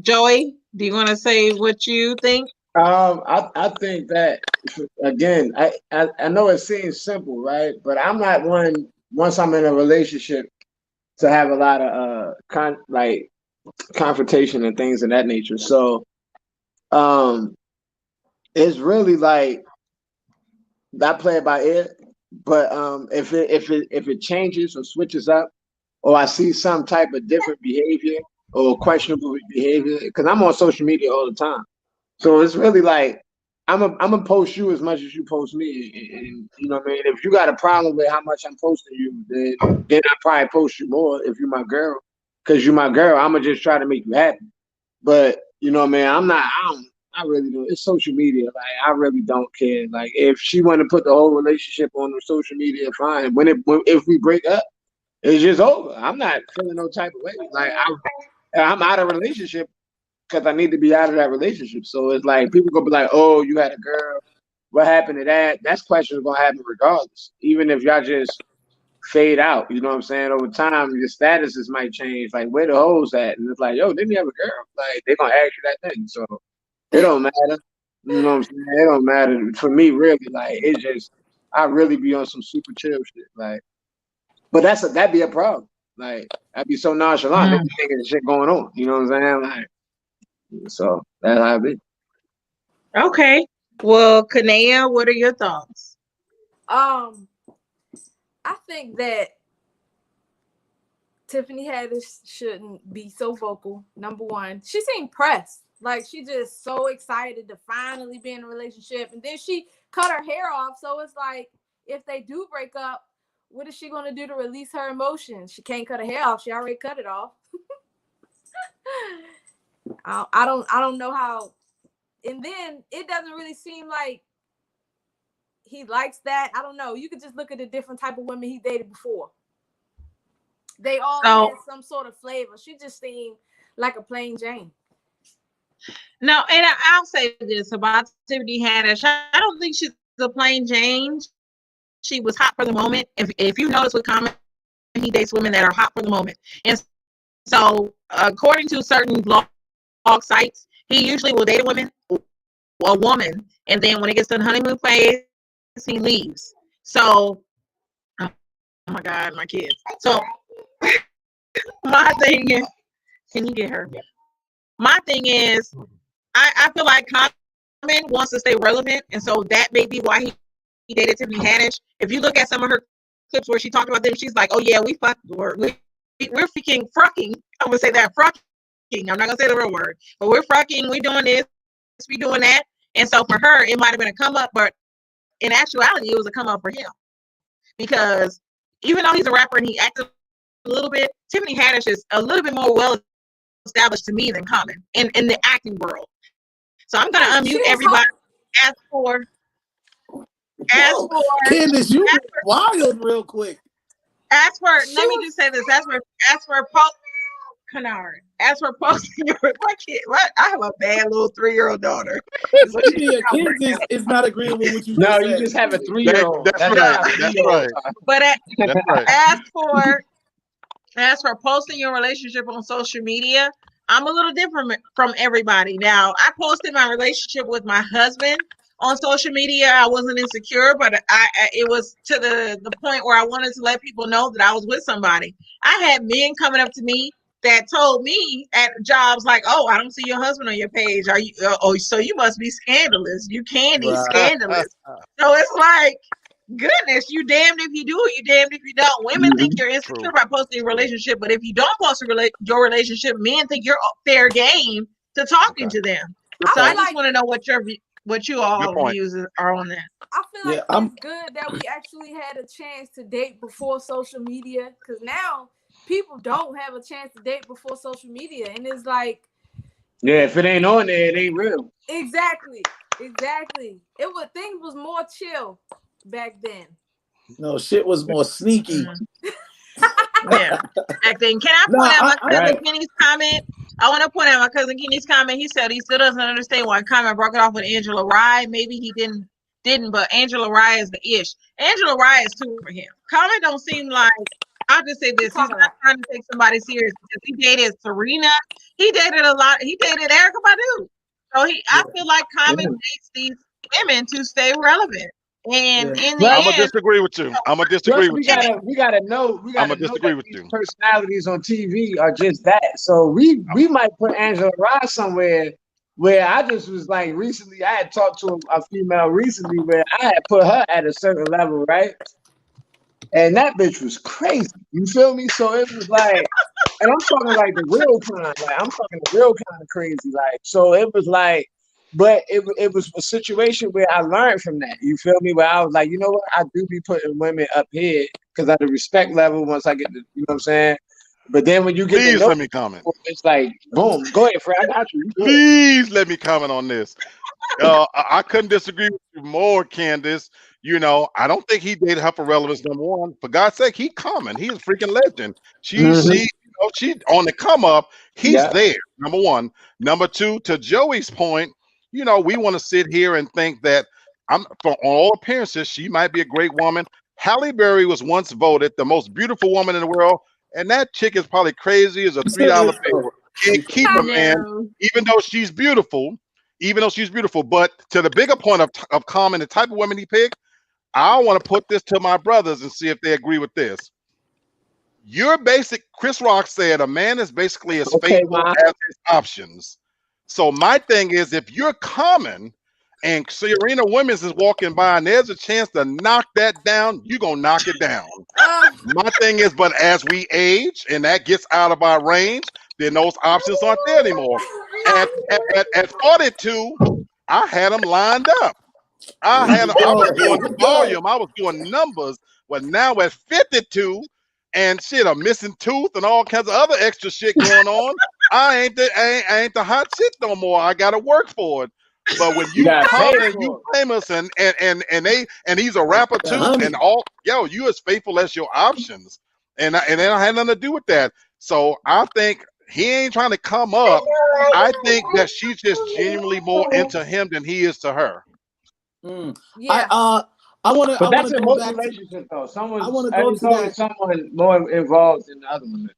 A: Joey, do you want to say what you think?
F: I think that, again, I know it seems simple, right? But I'm not one, once I'm in a relationship, to have a lot of confrontation and things of that nature. So it's really like not play it by ear. But if it changes or switches up, or I see some type of different behavior or questionable behavior, because I'm on social media all the time. So it's really like I'm gonna post you as much as you post me, and you know what I mean. If you got a problem with how much I'm posting you, then I probably post you more if you're my girl, because you're my girl. I'm gonna just try to make you happy. But you know what I mean. I really don't. It's social media. Like I really don't care. Like if she want to put the whole relationship on the social media, fine. If we break up, it's just over. I'm not feeling no type of way. Like I'm out of relationship because I need to be out of that relationship. So it's like people gonna be like, "Oh, you had a girl. What happened to that?" That's questions gonna happen regardless, even if y'all just fade out. You know what I'm saying? Over time, your statuses might change. Like where the hoes at? And it's like, "Yo, didn't you have a girl?" Like they gonna ask you that thing. So it don't matter. You know what I'm saying? It don't matter for me, really. Like it's just I really be on some super chill shit. Like, but that'd be a problem. Like I'd be so nonchalant. They be thinking the shit going on. You know what I'm saying? Like. So that's how it be.
A: Okay. Well, Kanea, what are your thoughts?
D: I think that Tiffany Haddish shouldn't be so vocal. Number one, she seemed pressed. Like she just so excited to finally be in a relationship. And then she cut her hair off. So it's like, if they do break up, what is she going to do to release her emotions? She can't cut her hair off. She already cut it off. I don't know how. And then it doesn't really seem like he likes that. I don't know. You could just look at the different type of women he dated before. They all had some sort of flavor. She just seemed like a plain Jane.
A: No, and I'll say this about Tiffany Haddish. I don't think she's a plain Jane. She was hot for the moment. If you notice with Common, he dates women that are hot for the moment. And so according to certain blog sites, he usually will date a woman, and then when it gets to the honeymoon phase, he leaves. So, oh my God, my kids. So, my thing is, can you get her? My thing is, I feel like Common wants to stay relevant, and so that may be why he dated Tiffany Haddish. If you look at some of her clips where she talked about them, she's like, "Oh yeah, we're freaking frucking." I'm gonna say that, frucking. I'm not gonna say the real word, but we're frucking. We doing this, we doing that, and so for her, it might have been a come up, but in actuality, it was a come up for him because even though he's a rapper and he acted a little bit, Tiffany Haddish is a little bit more well established to me than Common in the acting world. So I'm gonna unmute everybody. As for
B: Candace, you wild real quick.
A: Let me just say this. As for posting your what? I have a bad little 3-year-old daughter.
B: Candace is not agreeing with what you
F: No,
B: just
F: you
B: said.
F: just have a 3-year-old.
C: That's right.
A: But
C: That's right.
A: as for posting your relationship on social media, I'm a little different from everybody. Now, I posted my relationship with my husband on social media. I wasn't insecure, but it was to the point where I wanted to let people know that I was with somebody. I had men coming up to me that told me at jobs like, "Oh, I don't see your husband on your page. Are you? Oh, so you must be scandalous. You candy scandalous." So it's like, goodness, you damned if you do, you damned if you don't. Women think you're insecure by posting a relationship, but if you don't post your relationship, men think you're fair game to talking to them. So I just want to know what you all views are on that.
D: I feel like it's good that we actually had a chance to date before social media, because now people don't have a chance to date before social media, and it's like,
F: yeah, if it ain't on there, it ain't real.
D: Exactly. Things was more chill back then.
B: No, shit was more sneaky.
A: Yeah. Back then. Can I point out my cousin Kenny's comment? I want to point out my cousin Kenny's comment. He said he still doesn't understand why Common broke it off with Angela Rye. Maybe he didn't, but Angela Rye is the ish. Angela Rye is too for him. Common don't seem like, I'll just say this, he's not trying to take somebody serious because he dated Serena. He dated a lot. He dated Erykah Badu. So I feel like Common dates these women to stay relevant. And in the
C: I'm gonna disagree with you. I'm gonna disagree with you.
F: We gotta know.
C: I'm gonna disagree with you.
F: Personalities on TV are just that. So we might put Angela Rye somewhere where I just was like recently. I had talked to a female recently where I had put her at a certain level, right? And that bitch was crazy. You feel me? So it was like, and I'm talking like the real kind. Like I'm talking the real kind of crazy. Like so, it was like. But it was a situation where I learned from that. You feel me? Where I was like, you know what? I do be putting women up here because at the respect level, once I get to, you know what I'm saying? But then when you get
C: Please let me comment.
F: It's like, boom, go ahead, Fred. I got you.
C: Please let me comment on this. I couldn't disagree with you more, Candace. You know, I don't think he dated her for relevance, number one. For God's sake, he Common. He's a freaking legend. She on the come up. He's there, number one. Number two, to Joey's point, you know, we want to sit here and think that for all appearances, she might be a great woman. Halle Berry was once voted the most beautiful woman in the world, and that chick is probably crazy as a $3 bill. Can't keep her, man, even though she's beautiful. But to the bigger point of Common, the type of women he picked, I want to put this to my brothers and see if they agree with this. Chris Rock said a man is basically as faithful as his options. So my thing is, if you're Common and Serena Williams is walking by and there's a chance to knock that down, you're going to knock it down. My thing is, but as we age and that gets out of our range, then those options aren't there anymore. At 42, I had them lined up. I was doing volume. I was doing numbers. But now at 52, and shit, a missing tooth and all kinds of other extra shit going on. I ain't the hot shit no more. I gotta work for it. But when you famous and he's a rapper too, and you as faithful as your options, and it had nothing to do with that. So I think he ain't trying to come up. I think that she's just genuinely more into him than he is to her.
B: Yeah. I want to.
F: But that's a most relationship, though. There's always someone more involved than the other one.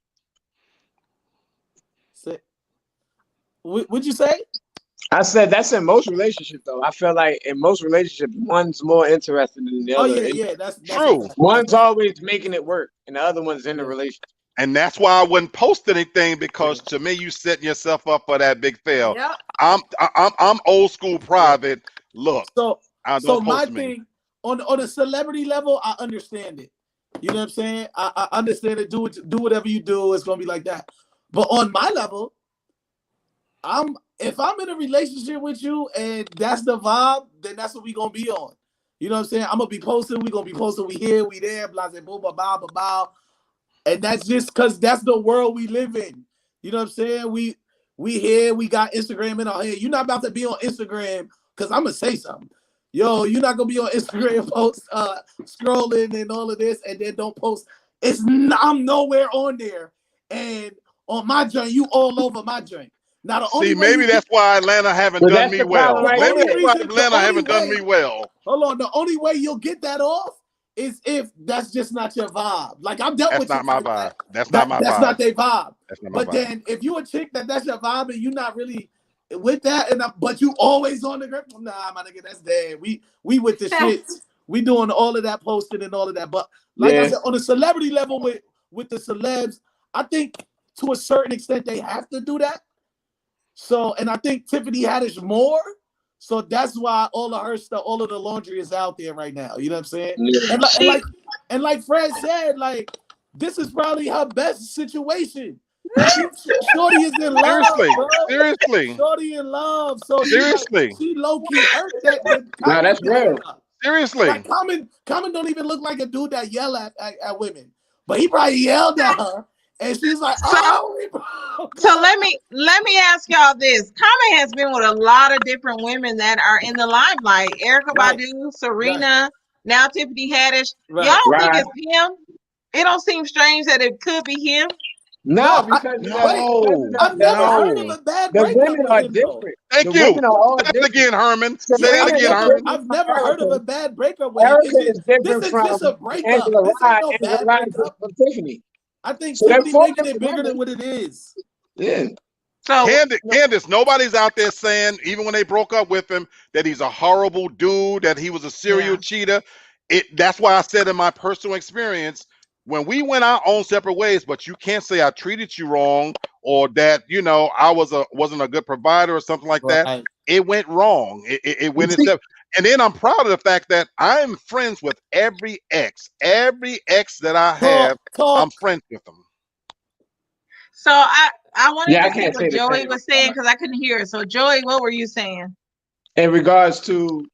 B: What'd you say?
F: I said that's in most relationships, though. I feel like in most relationships, one's more interested than the other.
B: Yeah, that's
C: true.
F: One's always making it work, and the other one's in the relationship.
C: And that's why I wouldn't post anything, because to me, you setting yourself up for that big fail.
D: Yep.
C: I'm old school private. Look,
B: so
C: don't
B: my
C: post me.
B: thing on a celebrity level, I understand it. You know what I'm saying? I understand it. Do whatever you do. It's gonna be like that. But on my level, if I'm in a relationship with you and that's the vibe, then that's what we gonna be on. You know what I'm saying? I'm gonna be posting. We gonna be posting. We here. We there. Blah blah blah blah blah blah. And that's just because that's the world we live in. You know what I'm saying? We here. We got Instagram in our head. You're not about to be on Instagram because I'm gonna say something. Yo, you're not gonna be on Instagram post scrolling and all of this, and then don't post. I'm nowhere on there, and on my joint, you all over my joint. Now the only way
C: maybe that's why Atlanta haven't done me well. Maybe that's why Atlanta haven't done me well.
B: Hold on, the only way you'll get that off is if that's just not your vibe. Like I've dealt with.
C: That's not my vibe. That's not my vibe.
B: That's not their vibe.
C: That's not my
B: vibe. Then if you a chick that's your vibe and you're not really with that, but you always on the grip, nah, my nigga, that's dead. We with the shits. We doing all of that posting and all of that. But like I said, on a celebrity level with the celebs, I think to a certain extent they have to do that. So, and I think Tiffany Haddish more. So that's why all of her stuff, all of the laundry is out there right now. You know what I'm saying? Yeah. And like Fred said, like this is probably her best situation. Shorty is in love.
C: Seriously.
B: Shorty in love. So
C: seriously,
B: she low key hurt that.
F: No, that's real.
C: Seriously.
B: Like Common don't even look like a dude that yell at women, but he probably yelled at her. And she's like,
A: So let me ask y'all this. Common has been with a lot of different women that are in the limelight. Erykah Badu, Serena, now Tiffany Haddish. Y'all don't think it's him? It don't seem strange that it could be him?
F: No, because
B: I've never heard of a bad breakup.
F: The women are different.
C: Thank you. Say it again, Herman. Say it again, Herman.
B: I've never heard of a bad breakup.
F: Erykah is different
B: this
F: from
B: is just a breakup.
F: Angela
B: This ain't no bad
F: breakup from Tiffany.
B: I think Tiffany making it bigger than what it is.
F: Yeah.
C: So Candace, nobody's out there saying, even when they broke up with him, that he's a horrible dude, that he was a serial cheater. That's why I said in my personal experience, when we went our own separate ways, but you can't say I treated you wrong or that, you know, I wasn't a good provider or something like that. It went wrong. It went in step. And then I'm proud of the fact that I'm friends with every ex that I have. I'm friends with them.
A: So I wanted to see what Joey was saying because I couldn't hear it. So Joey, what were you saying?
F: In regards to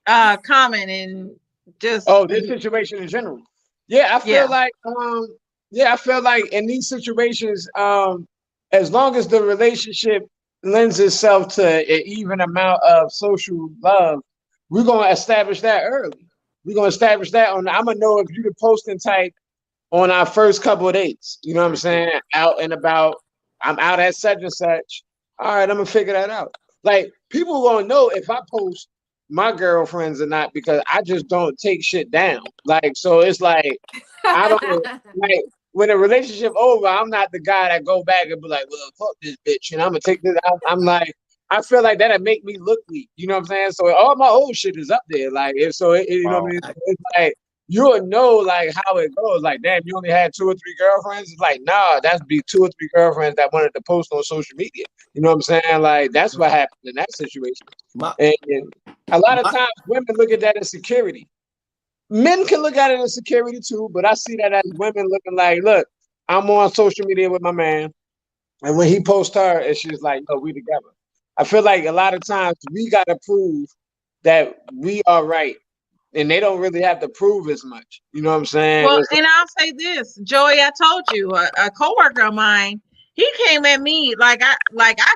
A: Common and just
F: this situation in general. Yeah, I feel like I feel like in these situations, as long as the relationship lends itself to an even amount of social love, we're gonna establish that early. We're gonna establish that I'm gonna know if you're the posting type on our first couple of dates. You know what I'm saying? Out and about. I'm out at such and such. All right, I'm gonna figure that out. Like people gonna know if I post my girlfriends or not because I just don't take shit down. Like so, it's like I don't like. When a relationship over, I'm not the guy that go back and be like, well, fuck this bitch, and I'm gonna take this out. I'm like, I feel like that'd make me look weak. You know what I'm saying? So all my old shit is up there. Like, you know what I mean? It's like you'll know like how it goes. Like, damn, you only had 2 or 3 girlfriends. It's like, nah, that's be 2 or 3 girlfriends that wanted to post on social media. You know what I'm saying? Like, that's what happened in that situation. And a lot of times women look at that as security. Men can look at it as security too, but I see that as women looking like, look, I'm on social media with my man. And when he posts her, and she's like, no, we together. I feel like a lot of times we got to prove that we are right. And they don't really have to prove as much. You know what I'm saying?
A: Well, and I'll say this, Joey, I told you, a coworker of mine, he came at me like I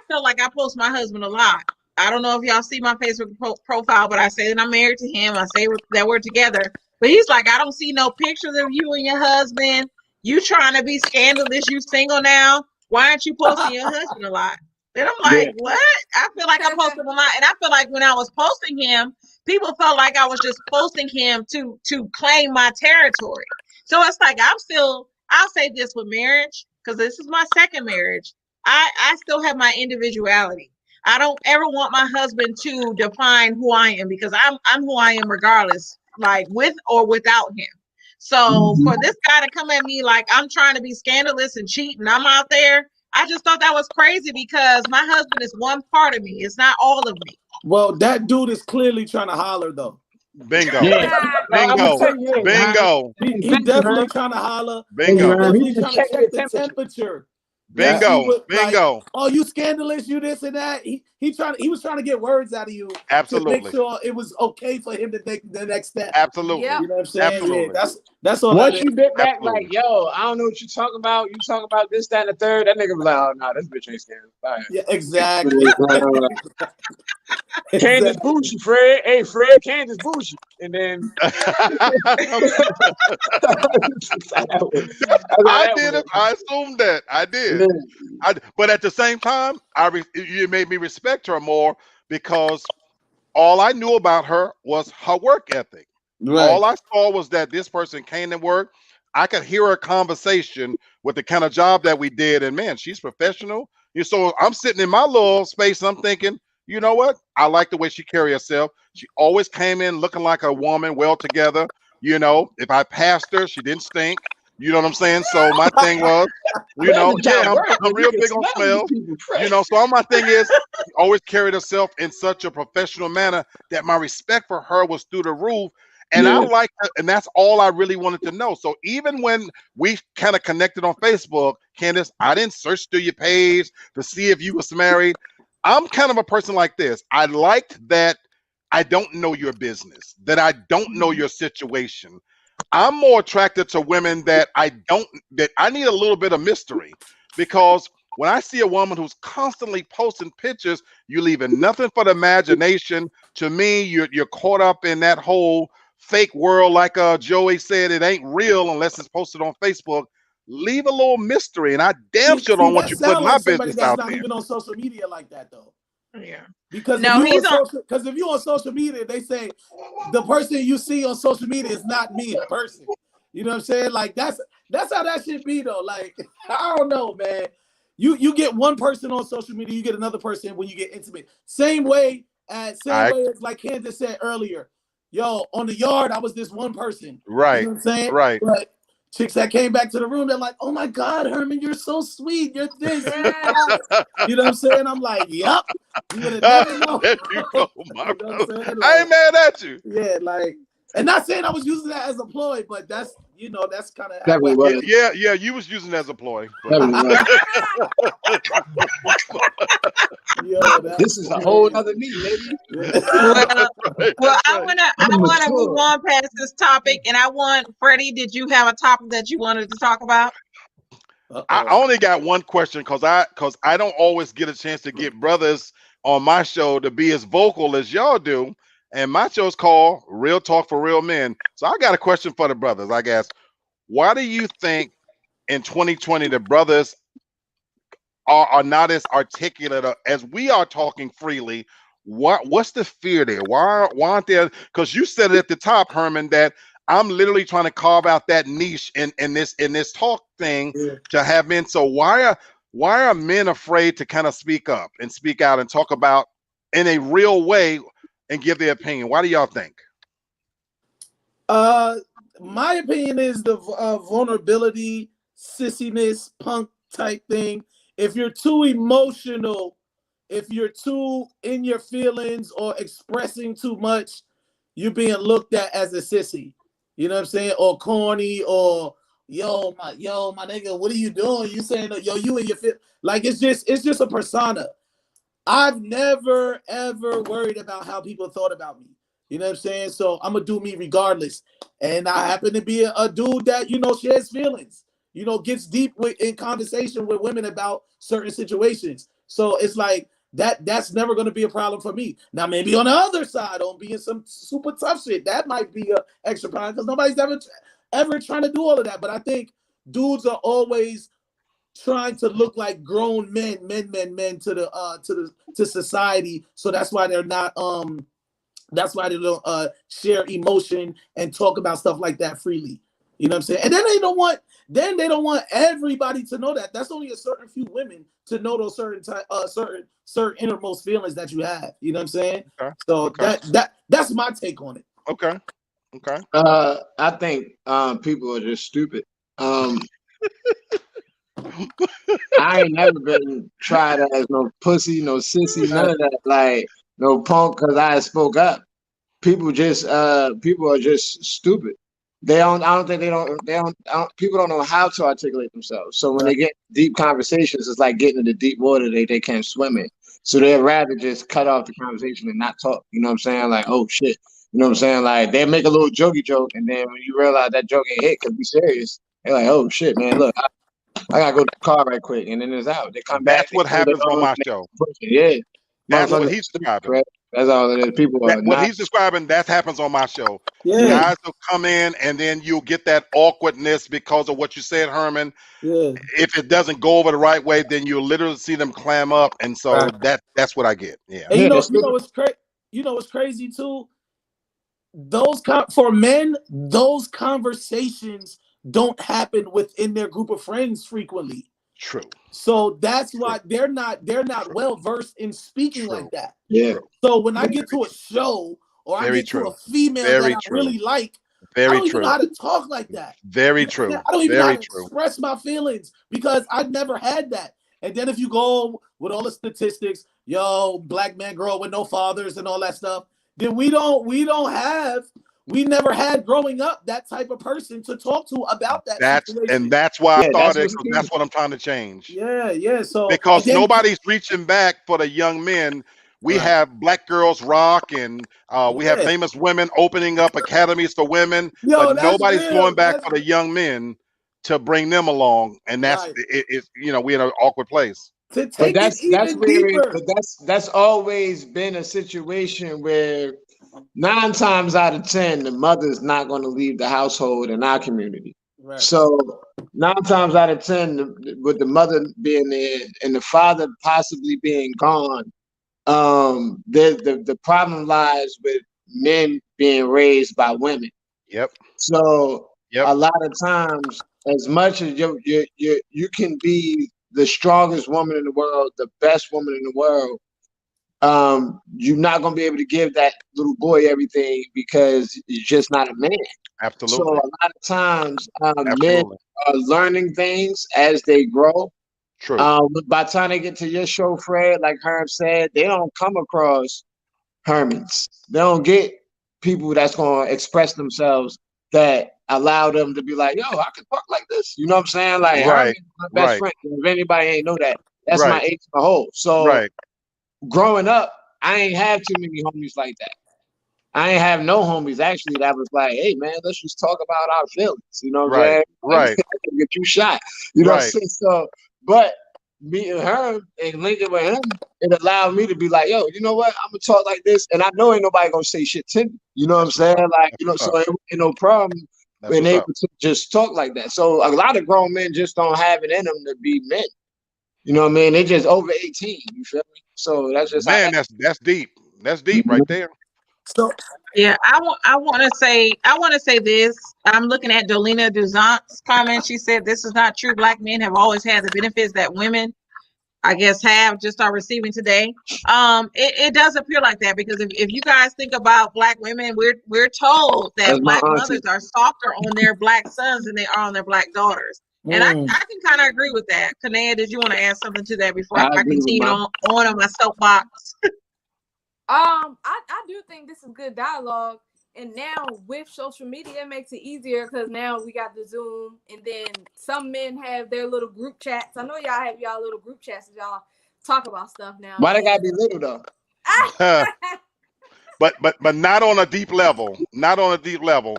A: feel like I post my husband a lot. I don't know if y'all see my Facebook profile, but I say that I'm married to him. I say that we're together. But he's like, I don't see no pictures of you and your husband. You trying to be scandalous. You single now. Why aren't you posting your husband a lot? And I'm like, what? I feel like I posted a lot. And I feel like when I was posting him, people felt like I was just posting him to claim my territory. So it's like, I'll say this with marriage, because this is my second marriage. I still have my individuality. I don't ever want my husband to define who I am because I'm who I am regardless, like with or without him. So for this guy to come at me like I'm trying to be scandalous and cheat and I'm out there, I just thought that was crazy because my husband is one part of me. It's not all of me.
B: Well, that dude is clearly trying to holler though.
C: Bingo.
F: Yeah.
C: Bingo.
F: Yeah,
C: Bingo.
B: He definitely trying to holler.
C: Bingo.
B: Definitely trying to check the temperature.
C: Bingo. Bingo.
B: Like, oh, you scandalous, you this and that. He was trying to get words out of you.
C: Absolutely.
B: To make sure it was okay for him to take the next step.
C: Absolutely.
D: Yep.
B: You know what I'm saying?
C: Absolutely.
B: Yeah, that's all.
F: Once you bit back
C: Absolutely.
F: like, yo, I don't know what you talking about. You talking about this, that, and the third. That nigga was like, oh no, this bitch ain't scandalous. Right.
B: Yeah, exactly.
F: Candace Bougie, Fred. Hey, Fred, Candace Bougie. And then
C: I did it. I assumed that. I did. But at the same time, you made me respect her more because all I knew about her was her work ethic. Right. All I saw was that this person came to work. I could hear her conversation with the kind of job that we did. And man, she's professional. So I'm sitting in my little space and I'm thinking, you know what? I like the way she carried herself. She always came in looking like a woman, well together. You know, if I passed her, she didn't stink. You know what I'm saying? So my thing was, you know, yeah, I'm real big on smells. You know, so my thing is, she always carried herself in such a professional manner that my respect for her was through the roof. And I like her, and that's all I really wanted to know. So even when we kind of connected on Facebook, Candace, I didn't search through your page to see if you was married. I'm kind of a person like this. I liked that I don't know your business, that I don't know your situation. I'm more attracted to women that I need a little bit of mystery, because when I see a woman who's constantly posting pictures, you're leaving nothing for the imagination. To me, you're caught up in that whole fake world. Like Joey said, it ain't real unless it's posted on Facebook. Leave a little mystery, and I damn sure don't want you putting my business out there.
B: Even on social media like that though.
A: Yeah.
B: Because if you're on social media, they say the person you see on social media is not me in person. You know what I'm saying? Like that's how that should be though. Like I don't know, man. You get one person on social media, you get another person when you get intimate. Same way as like Candace said earlier. Yo, on the yard, I was this one person.
C: Right.
B: You know what I'm saying?
C: Right.
B: But chicks that came back to the room, they're like, oh my God, Herman, you're so sweet. You're this. You know what I'm saying? I'm like, yup. You would have never known.
C: There you go, my brother. I ain't mad at you.
B: Yeah, like, and not saying I was using that as a ploy, but that's kind of
C: yeah, you was using it as a ploy.
F: This is a whole other me, baby.
A: Well, I wanna move on past this topic, and I want Freddie. Did you have a topic that you wanted to talk about?
C: I only got one question because I don't always get a chance to get brothers on my show to be as vocal as y'all do. And my show's called Real Talk for Real Men. So I got a question for the brothers, I guess. Why do you think in 2020 the brothers are not as articulate as we are talking freely? What's the fear there? Why aren't there? Because you said it at the top, Herman, that I'm literally trying to carve out that niche in this talk thing to have men. So why are men afraid to kind of speak up and speak out and talk about in a real way and give their opinion? Why do y'all think?
B: My opinion is the vulnerability, sissiness, punk type thing. If you're too emotional, if you're too in your feelings or expressing too much, you're being looked at as a sissy. You know what I'm saying? Or corny, or yo, my nigga, what are you doing? You saying yo, you and your fit. Like it's just a persona. I've never ever worried about how people thought about me. You know what I'm saying? So I'm gonna do me regardless. And I happen to be a dude that, shares feelings, gets deep in conversation with women about certain situations. So it's like that's never gonna be a problem for me. Now maybe on the other side, on being some super tough shit, that might be an extra problem because nobody's ever trying to do all of that. But I think dudes are always trying to look like grown men to society. So that's why they're not that's why they don't share emotion and talk about stuff like that freely. You know what I'm saying? And then they don't want everybody to know that. That's only a certain few women to know those certain innermost feelings that you have. You know what I'm saying? Okay. So that's my take on it.
C: Okay. Okay.
F: I think people are just stupid. I ain't never been tried as no pussy, no sissy, none of that. Like no punk, because I spoke up. People are just stupid. They don't. I don't think they don't. They don't. People don't know how to articulate themselves. So when they get deep conversations, it's like getting into deep water they can't swim in. So they'd rather just cut off the conversation and not talk. You know what I'm saying? Like, oh shit. You know what I'm saying? Like they make a little jokey joke, and then when you realize that joke ain't hit, because be serious, they're like, oh shit, man, look, I gotta go to the car right quick, and then it's out. They come back.
C: That's what happens on my show.
F: Yeah,
C: that's what he's describing.
F: That's all it is. People are
C: what he's describing. That happens on my show.
B: Yeah.
C: Guys will come in, and then you'll get that awkwardness because of what you said, Herman.
B: Yeah.
C: If it doesn't go over the right way, then you'll literally see them clam up, and so that's what I get. Yeah.
B: And you know what's crazy. You know what's crazy too. For men, those conversations don't happen within their group of friends frequently.
C: True.
B: So that's why they're not well versed in speaking like that.
F: Yeah.
B: So when I get to a show or I get to a female that I really like, I don't even know how to talk like that.
C: Very true.
B: I don't even know how to express my feelings because I've never had that. And then if you go with all the statistics, black man grow up with no fathers and all that stuff, then we never had growing up that type of person to talk to about that.
C: That's why I started. That's what I'm trying to change.
B: Yeah. So
C: because nobody's reaching back for the young men. We have Black Girls Rock, and we have famous women opening up academies for women, but nobody's going back for the young men to bring them along, and that's we're in an awkward place.
F: But that's always been a situation where 9 times out of 10, the mother's not going to leave the household in our community. Right. So 9 times out of 10, with the mother being there and the father possibly being gone, the problem lies with men being raised by women.
C: Yep.
F: So a lot of times, as much as you can be the strongest woman in the world, the best woman in the world, you're not going to be able to give that little boy everything because you're just not a man.
C: Absolutely.
F: So a lot of times men are learning things as they grow.
C: True.
F: By the time they get to your show, Fred, like Herm said, they don't come across Hermans. They don't get people that's going to express themselves that allow them to be like, yo, I can talk like this. You know what I'm saying? Like, Herman's my best friend. If anybody ain't know that, that's my age in the hole. So growing up, I ain't have too many homies like that. I ain't have no homies actually that was like, hey man, let's just talk about our feelings. You know what I'm saying?
C: Right.
F: Get you shot. You know what I'm saying? So, but me and her and linking with him, it allowed me to be like, yo, you know what? I'm gonna talk like this, and I know ain't nobody gonna say shit to me. You know what I'm saying? Like, so it ain't no problem being able to just talk like that. So a lot of grown men just don't have it in them to be men. You know what I mean? They just over 18. You feel me? So that's just
C: that's deep. That's deep right there.
B: So
A: I want to say this. I'm looking at Dolina Duzant's comment. She said this is not true. Black men have always had the benefits that women, I guess, just are receiving today. It does appear like that because if you guys think about Black women, we're told that Black mothers are softer on their Black sons than they are on their Black daughters. And I can kind of agree with that. Kanea, did you want to add something to that before I continue on my soapbox?
D: I do think this is good dialogue, and now with social media, it makes it easier because now we got the Zoom, and then some men have their little group chats. I know y'all have y'all little group chats that y'all talk about stuff now.
F: Why they gotta be little though?
C: but not on a deep level. Not on a deep level.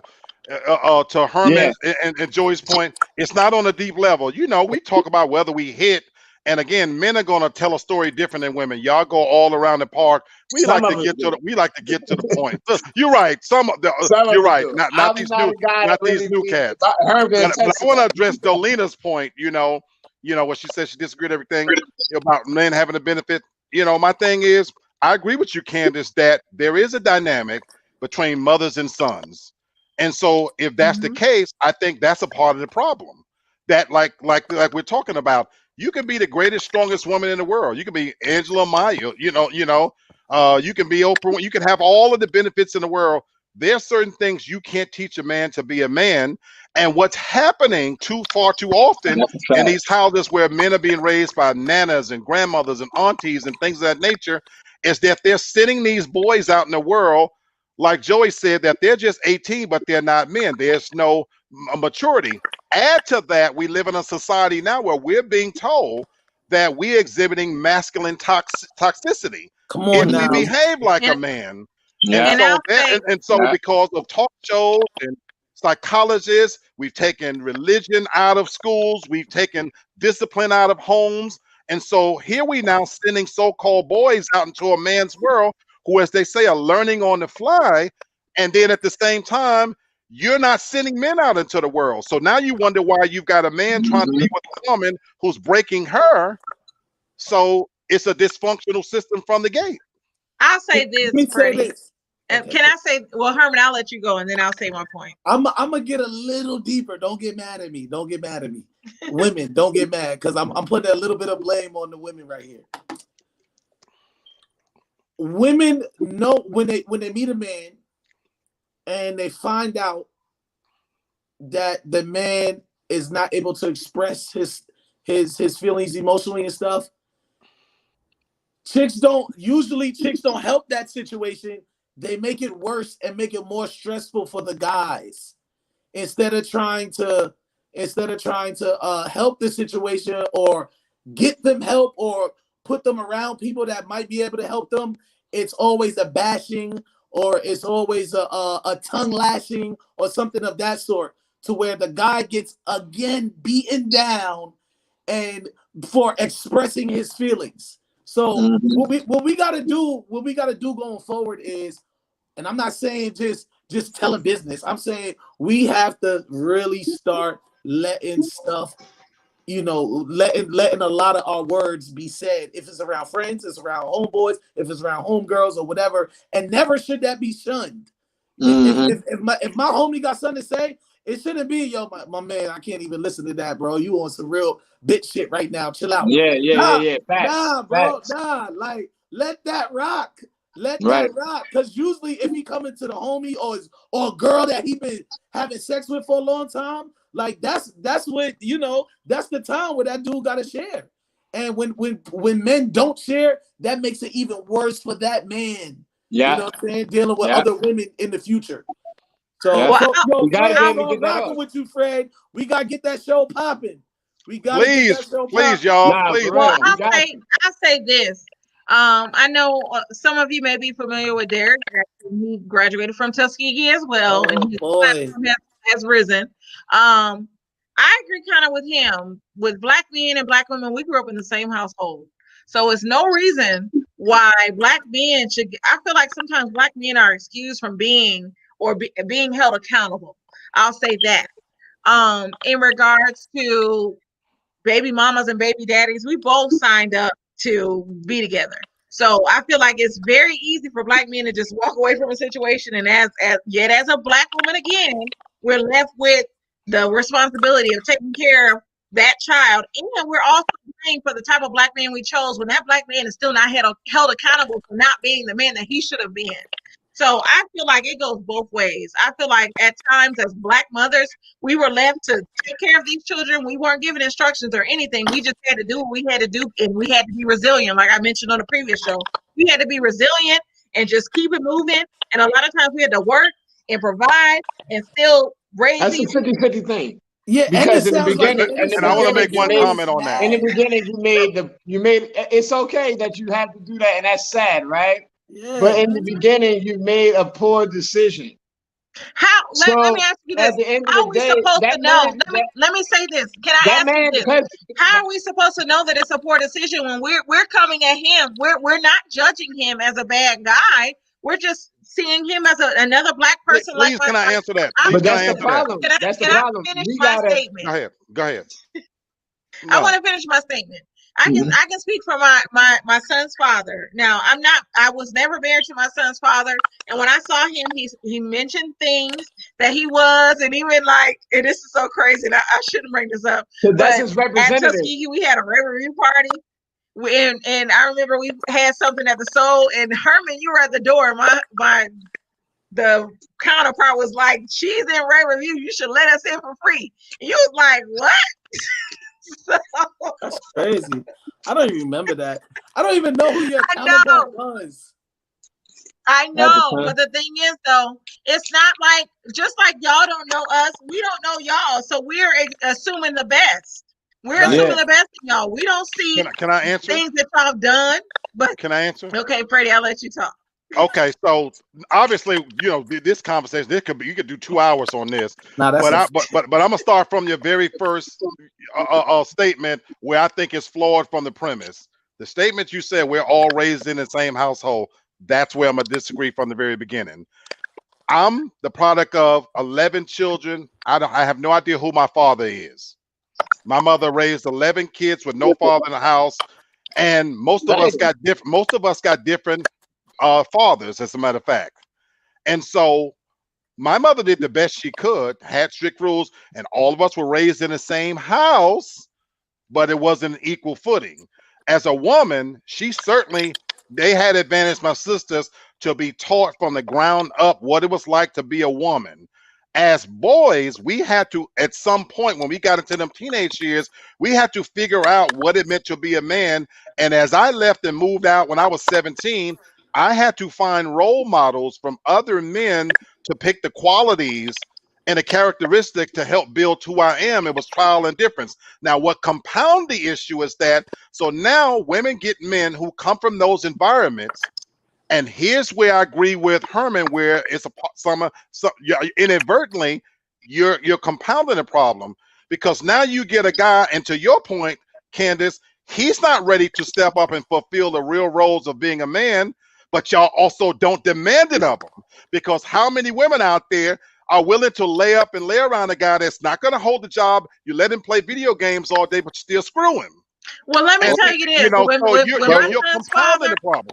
C: To Herman and Joey's point, it's not on a deep level. We talk about whether we hit. And again, men are gonna tell a story different than women. Y'all go all around the park. We like to get to the point. You're right. You're right. Not these new cats. But I want to address Dolina's point. What she said. She disagreed with everything about men having a benefit. My thing is, I agree with you, Candace, that there is a dynamic between mothers and sons. And so if that's the case, I think that's a part of the problem. That like we're talking about. You can be the greatest, strongest woman in the world. You can be Angela Maya, you can be Oprah. You can have all of the benefits in the world, there's certain things you can't teach a man to be a man. And what's happening far too often in these houses where men are being raised by nanas and grandmothers and aunties and things of that nature is that they're sending these boys out in the world, like Joey said, that they're just 18, but they're not men. There's no maturity. Add to that, we live in a society now where we're being told that we're exhibiting masculine toxicity.
B: Come on now.
C: We behave like a man.
A: Yeah.
C: And so because of talk shows and psychologists, we've taken religion out of schools, we've taken discipline out of homes. And so here we now sending so-called boys out into a man's world who, as they say, are learning on the fly. And then at the same time, you're not sending men out into the world. So now you wonder why you've got a man trying to be with a woman who's breaking her. So it's a dysfunctional system from the gate.
A: I'll say this, Freddie. Okay. Can I say, well, Herman, I'll let you go and then I'll say my point.
B: I'm gonna get a little deeper. Don't get mad at me. Don't get mad at me. Women, don't get mad, because I'm putting a little bit of blame on the women right here. Women know when they meet a man and they find out that the man is not able to express his feelings emotionally and stuff. Chicks don't help that situation. They make it worse and make it more stressful for the guys instead of trying to help the situation or get them help or put them around people that might be able to help them. It's always a bashing or it's always a tongue lashing or something of that sort, to where the guy gets again beaten down and for expressing his feelings. So what we gotta do going forward is, and I'm not saying just telling business. I'm saying we have to really start letting stuff, letting a lot of our words be said. If it's around friends, it's around homeboys, if it's around homegirls or whatever, and never should that be shunned. If my homie got something to say, it shouldn't be, yo, my man, I can't even listen to that, bro. You on some real bitch shit right now. Chill out.
F: Yeah. Facts.
B: Nah, bro.
F: Facts.
B: Nah, like, let that rock. Let that rock. Because usually if he coming to the homie or a girl that he been having sex with for a long time, like that's what, that's the time where that dude gotta share. And when men don't share, that makes it even worse for that man.
F: Yeah.
B: You know what I'm saying? Dealing with other women in the future. So, Fred, I'm rocking with you, Fred. We gotta get that show popping. We gotta get that show popping.
C: Please, y'all. Please.
A: Well, I'll say this. I know some of you may be familiar with Derek. He graduated from Tuskegee as well, and his platform has risen. I agree kind of with him. With black men and black women, we grew up in the same household. So it's no reason why black men should. I feel like sometimes black men are excused from being being held accountable. I'll say that. In regards to baby mamas and baby daddies, we both signed up to be together. So I feel like it's very easy for black men to just walk away from a situation, and as a black woman again, we're left with the responsibility of taking care of that child, and we're also paying for the type of black man we chose when that black man is still not held accountable for not being the man that he should have been. So I feel like it goes both ways. I feel like at times as black mothers, we were left to take care of these children. We weren't given instructions or anything. We just had to do what we had to do, and we had to be resilient. Like I mentioned on the previous show, we had to be resilient and just keep it moving. And a lot of times we had to work and provide and still raise.
F: That's a 50-50 thing.
B: Yeah,
F: because in the beginning,
C: and I want to make one comment on that.
F: In the beginning, you made it's okay that you have to do that, and that's sad, right? Yeah. But in the beginning, you made a poor decision.
A: Let me ask you this. How are we supposed to know? Let me say this. Can I ask you this? How are we supposed to know that it's a poor decision when we're coming at him? We're not judging him as a bad guy. We're just seeing him as another black person.
C: Please, can I answer that?
F: But that's the problem. That's the problem.
A: Finish my statement?
C: Go ahead.
A: No. I want to finish my statement. I can speak for my son's father. Now, I was never married to my son's father. And when I saw him, he mentioned things that he was, and even like, and this is so crazy, and I shouldn't bring this up.
F: So that's his representative.
A: At Tuskegee, we had a review party. And I remember we had something at the Soul, and Herman, you were at the door. My the counterpart was like, she's in rave review, you should let us in for free. And you was like, what? So,
B: that's crazy. I don't even remember that. I don't even know who your counterpart was.
A: I know, but the thing is, though, it's not like, just like y'all don't know us, we don't know y'all, so we're assuming the best. We're assuming the best in y'all. We don't see
C: Can I answer
A: things that y'all done. But
C: can I answer?
A: Okay, Freddie, I'll let you talk.
C: Okay, so obviously, you know, this conversation, you could do 2 hours on this. But I'm gonna start from your very first statement where I think it's flawed from the premise. The statement you said we're all raised in the same household. That's where I'm gonna disagree from the very beginning. I'm the product of 11 children. I have no idea who my father is. My mother raised 11 kids with no father in the house, and most of us got different fathers, as a matter of fact. And so my mother did the best she could, had strict rules, and all of us were raised in the same house, but it wasn't an equal footing. As a woman, they had advantage, my sisters, to be taught from the ground up what it was like to be a woman. As boys, we had to, at some point when we got into them teenage years, we had to figure out what it meant to be a man. And as I left and moved out when I was 17, I had to find role models from other men to pick the qualities and the characteristics to help build who I am. It was trial and difference. Now, what compound the issue is that, so now women get men who come from those environments. And here's where I agree with Herman, where it's inadvertently, you're compounding the problem, because now you get a guy, and to your point, Candace, he's not ready to step up and fulfill the real roles of being a man, but y'all also don't demand it of him, because how many women out there are willing to lay up and lay around a guy that's not going to hold the job? You let him play video games all day, but you still screw him.
A: Well, let me tell you this.
C: You know,
A: when
C: so you're
A: my son's
C: compounding
A: father,
C: the problem.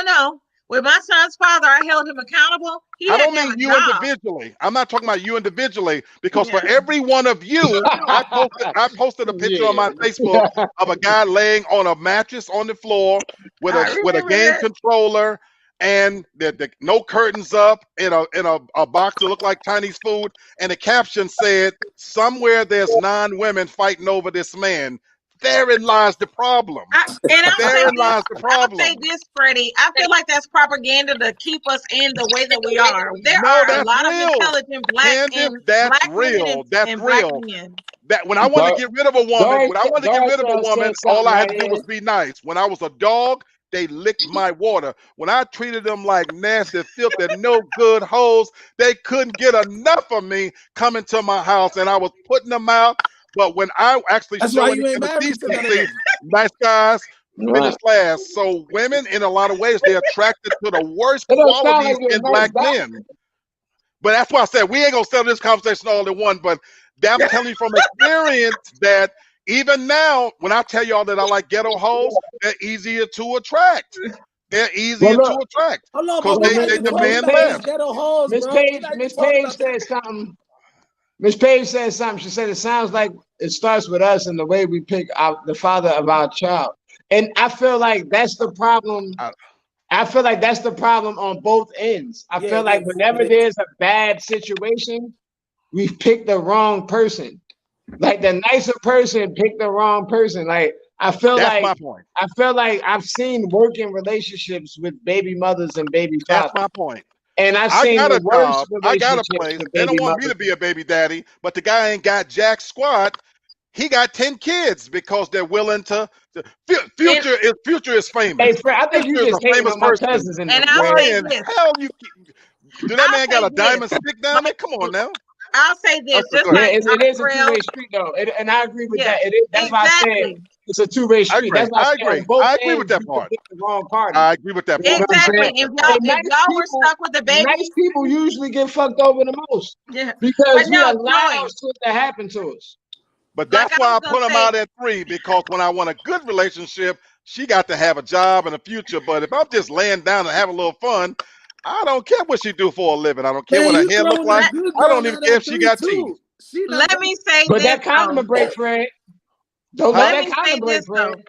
A: No. With my son's father, I held him accountable.
C: I don't mean you individually. I'm not talking about you individually, because for every one of you, I posted a picture on my Facebook of a guy laying on a mattress on the floor with a game controller and the no curtains up in a box that looked like Chinese food, and the caption said, "Somewhere there's 9 women fighting over this man." Therein lies the problem.
A: I'll say this, Freddie. I feel like that's propaganda to keep us in the way that we are. There are a lot of intelligent black men.
C: That's real. That when I want to get rid of a woman, all I had to do was be nice. When I was a dog, they licked my water. When I treated them like nasty, filthy, no good hoes, they couldn't get enough of me coming to my house, and I was putting them out. But when I actually showed the decency, nice guys finished last. So women, in a lot of ways, they're attracted to the worst qualities in black men. But that's why I said we ain't gonna settle this conversation all in one. But I'm telling you from experience that even now, when I tell y'all that I like ghetto hoes, they're easier to attract. They're easier to attract because they demand less.
F: Miss Page said something. Miss Page said something. She said it sounds like it starts with us and the way we pick out the father of our child. And I feel like that's the problem. I feel like that's the problem on both ends. I feel like whenever there's a bad situation, we've picked the wrong person. Like the nicer person picked the wrong person. Like I feel like I've seen working relationships with baby mothers and baby fathers.
C: That's my point.
F: And I've seen
C: I got a
F: job.
C: I got a place. They don't want me to be a baby daddy, but the guy ain't got jack squat. He got 10 kids because they're willing to. Future is famous.
F: Hey, Fred, I think you just hating on my cousins.
A: And I'll say this.
C: Hell, do that man got a diamond stick down there? Come on now.
A: I'll say this.
F: It is a two-way street, though, and I agree with that. That's why I said it's a two-way street. That's why
C: I agree with that part.
F: The wrong party.
C: I agree with that part.
A: Exactly. If y'all were stuck with the baby,
F: nice people usually get fucked over the most. Yeah. Because we allow shit to happen to us.
C: But that's why I put them out at 3, because when I want a good relationship, she got to have a job and a future. But if I'm just laying down and having a little fun, I don't care what she do for a living. I don't care what her hair look like. I don't even care if she got teeth.
A: Let me say this.
F: But that condom break, Fred. Don't let that condom break, Fred.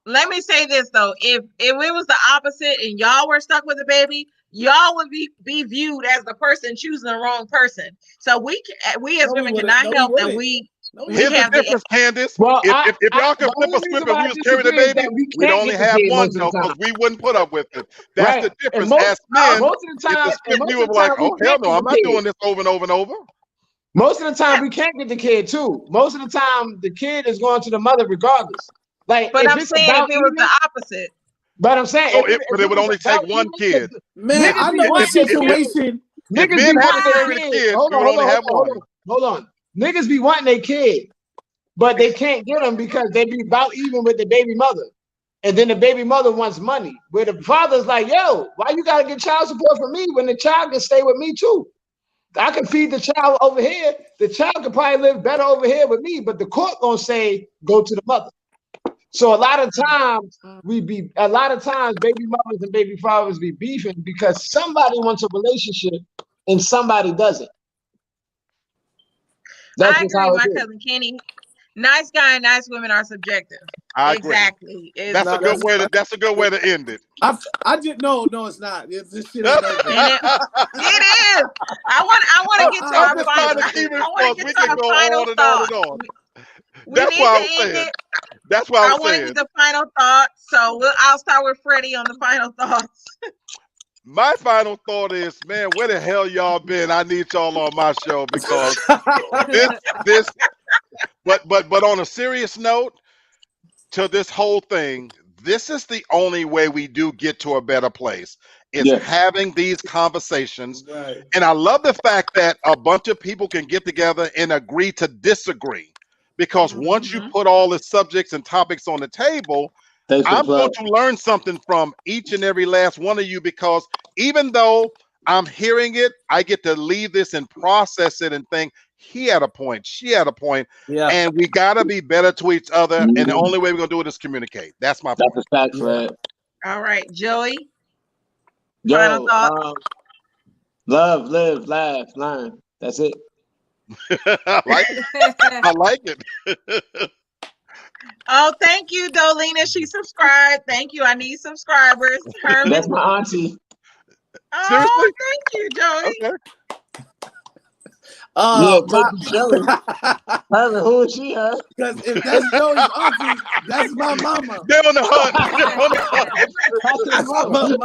A: Let me say this though. If it was the opposite and y'all were stuck with a baby, y'all would be viewed as the person choosing the wrong person. So we as women cannot help that we
C: Here's the
A: have
C: difference, Candace.
F: Well,
C: if y'all could
F: the
C: flip a
F: only
C: script
F: reason
C: and
F: why
C: we
F: I
C: was carrying the
F: disagree is that
C: baby,
F: we
C: we'd
F: can't
C: only
F: get the
C: have
F: kid
C: one
F: most of
C: though,
F: the
C: because
F: time.
C: we wouldn't put up with it. That's
F: Right.
C: the difference.
F: And
C: As men,
F: most of the
C: if the
F: time,
C: script
F: most
C: you
F: of
C: were
F: the
C: like,
F: time we
C: oh hell
F: can't
C: no,
F: get
C: I'm
F: the
C: not
F: kid.
C: doing this over and over and over.
F: Most of the time we can't get the kid too. Most of the time the kid is going to the mother regardless. Like
A: but
F: if
A: I'm
F: it's
A: saying if
F: about
A: it was
F: even,
A: the opposite.
F: but I'm saying
C: So
F: if
C: but it would
F: was
C: only
F: about
C: take one
F: even,
C: kid.
B: Man, I
F: niggas be
B: know a
F: wanting their kid.
B: situation.
C: If
F: Niggas
C: men
F: be
C: had to
F: wanting their
C: carry the
F: kid.
C: kid,
F: Hold
C: we would only have one.
F: Hold on. Niggas be wanting their kid, but they can't get them because they be about even with the baby mother. And then the baby mother wants money. Where the father's like, yo, why you gotta get child support from me when the child can stay with me too? I can feed the child over here. The child could probably live better over here with me, but the court gonna say go to the mother. So a lot of times baby mothers and baby fathers be beefing because somebody wants a relationship and somebody doesn't. That's
A: I
F: just
A: agree
F: how
A: with
F: it
A: my
F: is.
A: cousin Kenny. Nice guy and nice women are subjective.
C: I agree.
A: Exactly.
C: That's a good way to end it.
B: I just no, it's not. This shit ain't over.
A: And it is. I want to get to our final. I want to get to our final thought. We
C: That's
A: need
C: why
A: to
C: I was
A: end
C: saying.
A: it.
C: That's why I
A: I
C: was
A: want to
C: saying.
A: get the final thought. So I'll start with Freddie on the final thoughts.
C: My final thought is, man, where the hell y'all been? I need y'all on my show because this. But on a serious note, to this whole thing, this is the only way we do get to a better place. Is having these conversations.
B: Right.
C: And I love the fact that a bunch of people can get together and agree to disagree. Because once you put all the subjects and topics on the table, I'm going to learn something from each and every last one of you, because even though I'm hearing it, I get to leave this and process it and think, he had a point, she had a point, and we got to be better to each other. And the only way we're going to do it is communicate. That's my point.
F: That's a fact, Fred.
A: All right, Joey.
F: Final thought. Love, live, laugh, learn. That's it.
C: I like it. I like it.
A: Oh, thank you, Dolina. She subscribed. Thank you. I need subscribers. Herman.
F: That's my auntie.
A: Oh,
C: seriously?
A: Thank you, Joey.
C: Okay.
F: Joey. Herman, who is she, huh?
B: Because if that's Joey's auntie, that's my mama.
C: They're on the hunt.
F: That's his mama.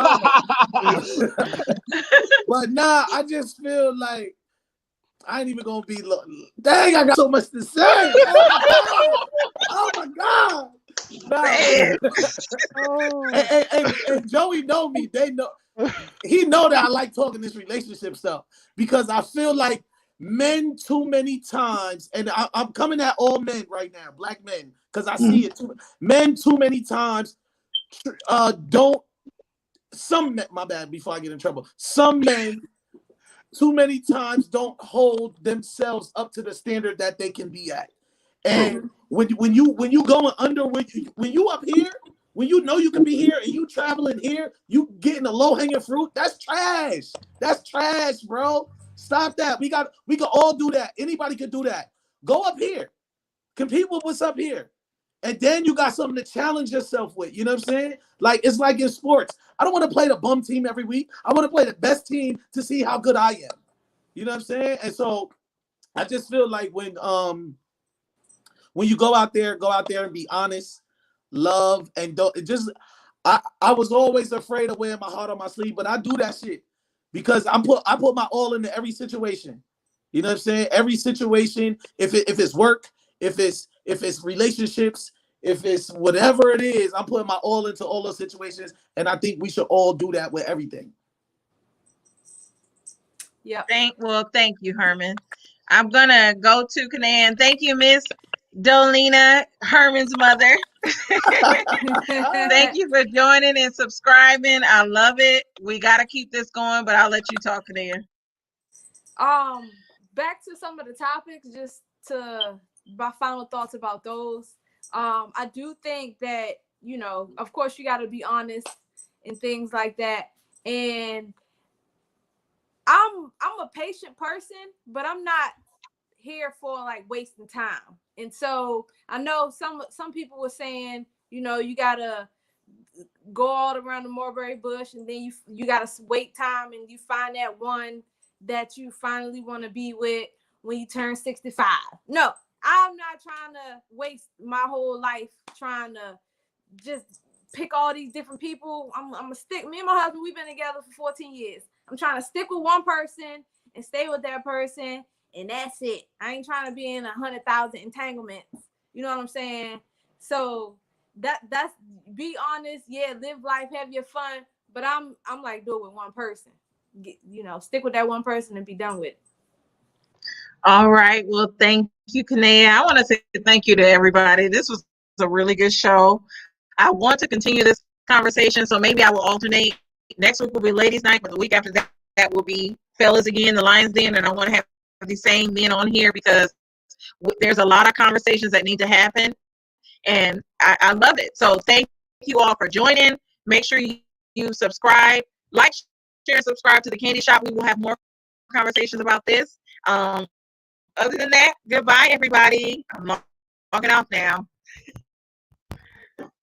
B: But nah, I just feel like I ain't even gonna be. Dang, I got so much to say. Oh my god! And Joey know me. They know. He know that I like talking this relationship stuff because I feel like men too many times, and I'm coming at all men right now, black men, because I see it too. Men too many times don't. Some men, my bad. Before I get in trouble, some men too many times don't hold themselves up to the standard that they can be at. And when you going under, when you up here, when you know you can be here and you traveling here, you getting the low hanging fruit. That's trash. That's trash, bro. Stop that. We can all do that. Anybody can do that. Go up here, compete with what's up here, and then you got something to challenge yourself with. You know what I'm saying? Like it's like in sports. I don't want to play the bum team every week. I want to play the best team to see how good I am. You know what I'm saying? And so I just feel like when you go out there and be honest, love, and don't just. I was always afraid of wearing my heart on my sleeve, but I do that shit because I put my all into every situation. You know what I'm saying? Every situation, if it's work, if it's relationships, if it's whatever it is, I'm putting my all into all those situations, and I think we should all do that with everything.
A: Yeah. Thank you, Herman. I'm gonna go to Canaan. Thank you, Miss Dolina, Herman's mother. Thank you for joining and subscribing. I love it. We gotta keep this going, but I'll let you talk, Canaan.
D: Back to some of the topics, just to my final thoughts about those. I do think that, you know, of course you got to be honest and things like that. And I'm a patient person, but I'm not here for like wasting time. And so I know some people were saying, you know, you gotta go all around the mulberry bush, and then you got to wait time, and you find that one that you finally want to be with when you turn 65. No, I'm not trying to waste my whole life trying to just pick all these different people. I'm gonna stick. Me and my husband, we've been together for 14 years. I'm trying to stick with one person and stay with that person, and that's it. I ain't trying to be in 100,000 entanglements. You know what I'm saying? So that's be honest. Yeah, live life, have your fun. But I'm like, do it with one person. Stick with that one person and be done with it.
A: All right. Well, thank you, Kanea. I want to say thank you to everybody. This was a really good show. I want to continue this conversation, so maybe I will alternate. Next week will be ladies' night, but the week after that will be fellas again, the Lions Den, and I want to have these same men on here because there's a lot of conversations that need to happen, and I love it. So thank you all for joining. Make sure you subscribe, like, share, and subscribe to the Candy Shop. We will have more conversations about this. Other than that, goodbye, everybody. I'm logging off now.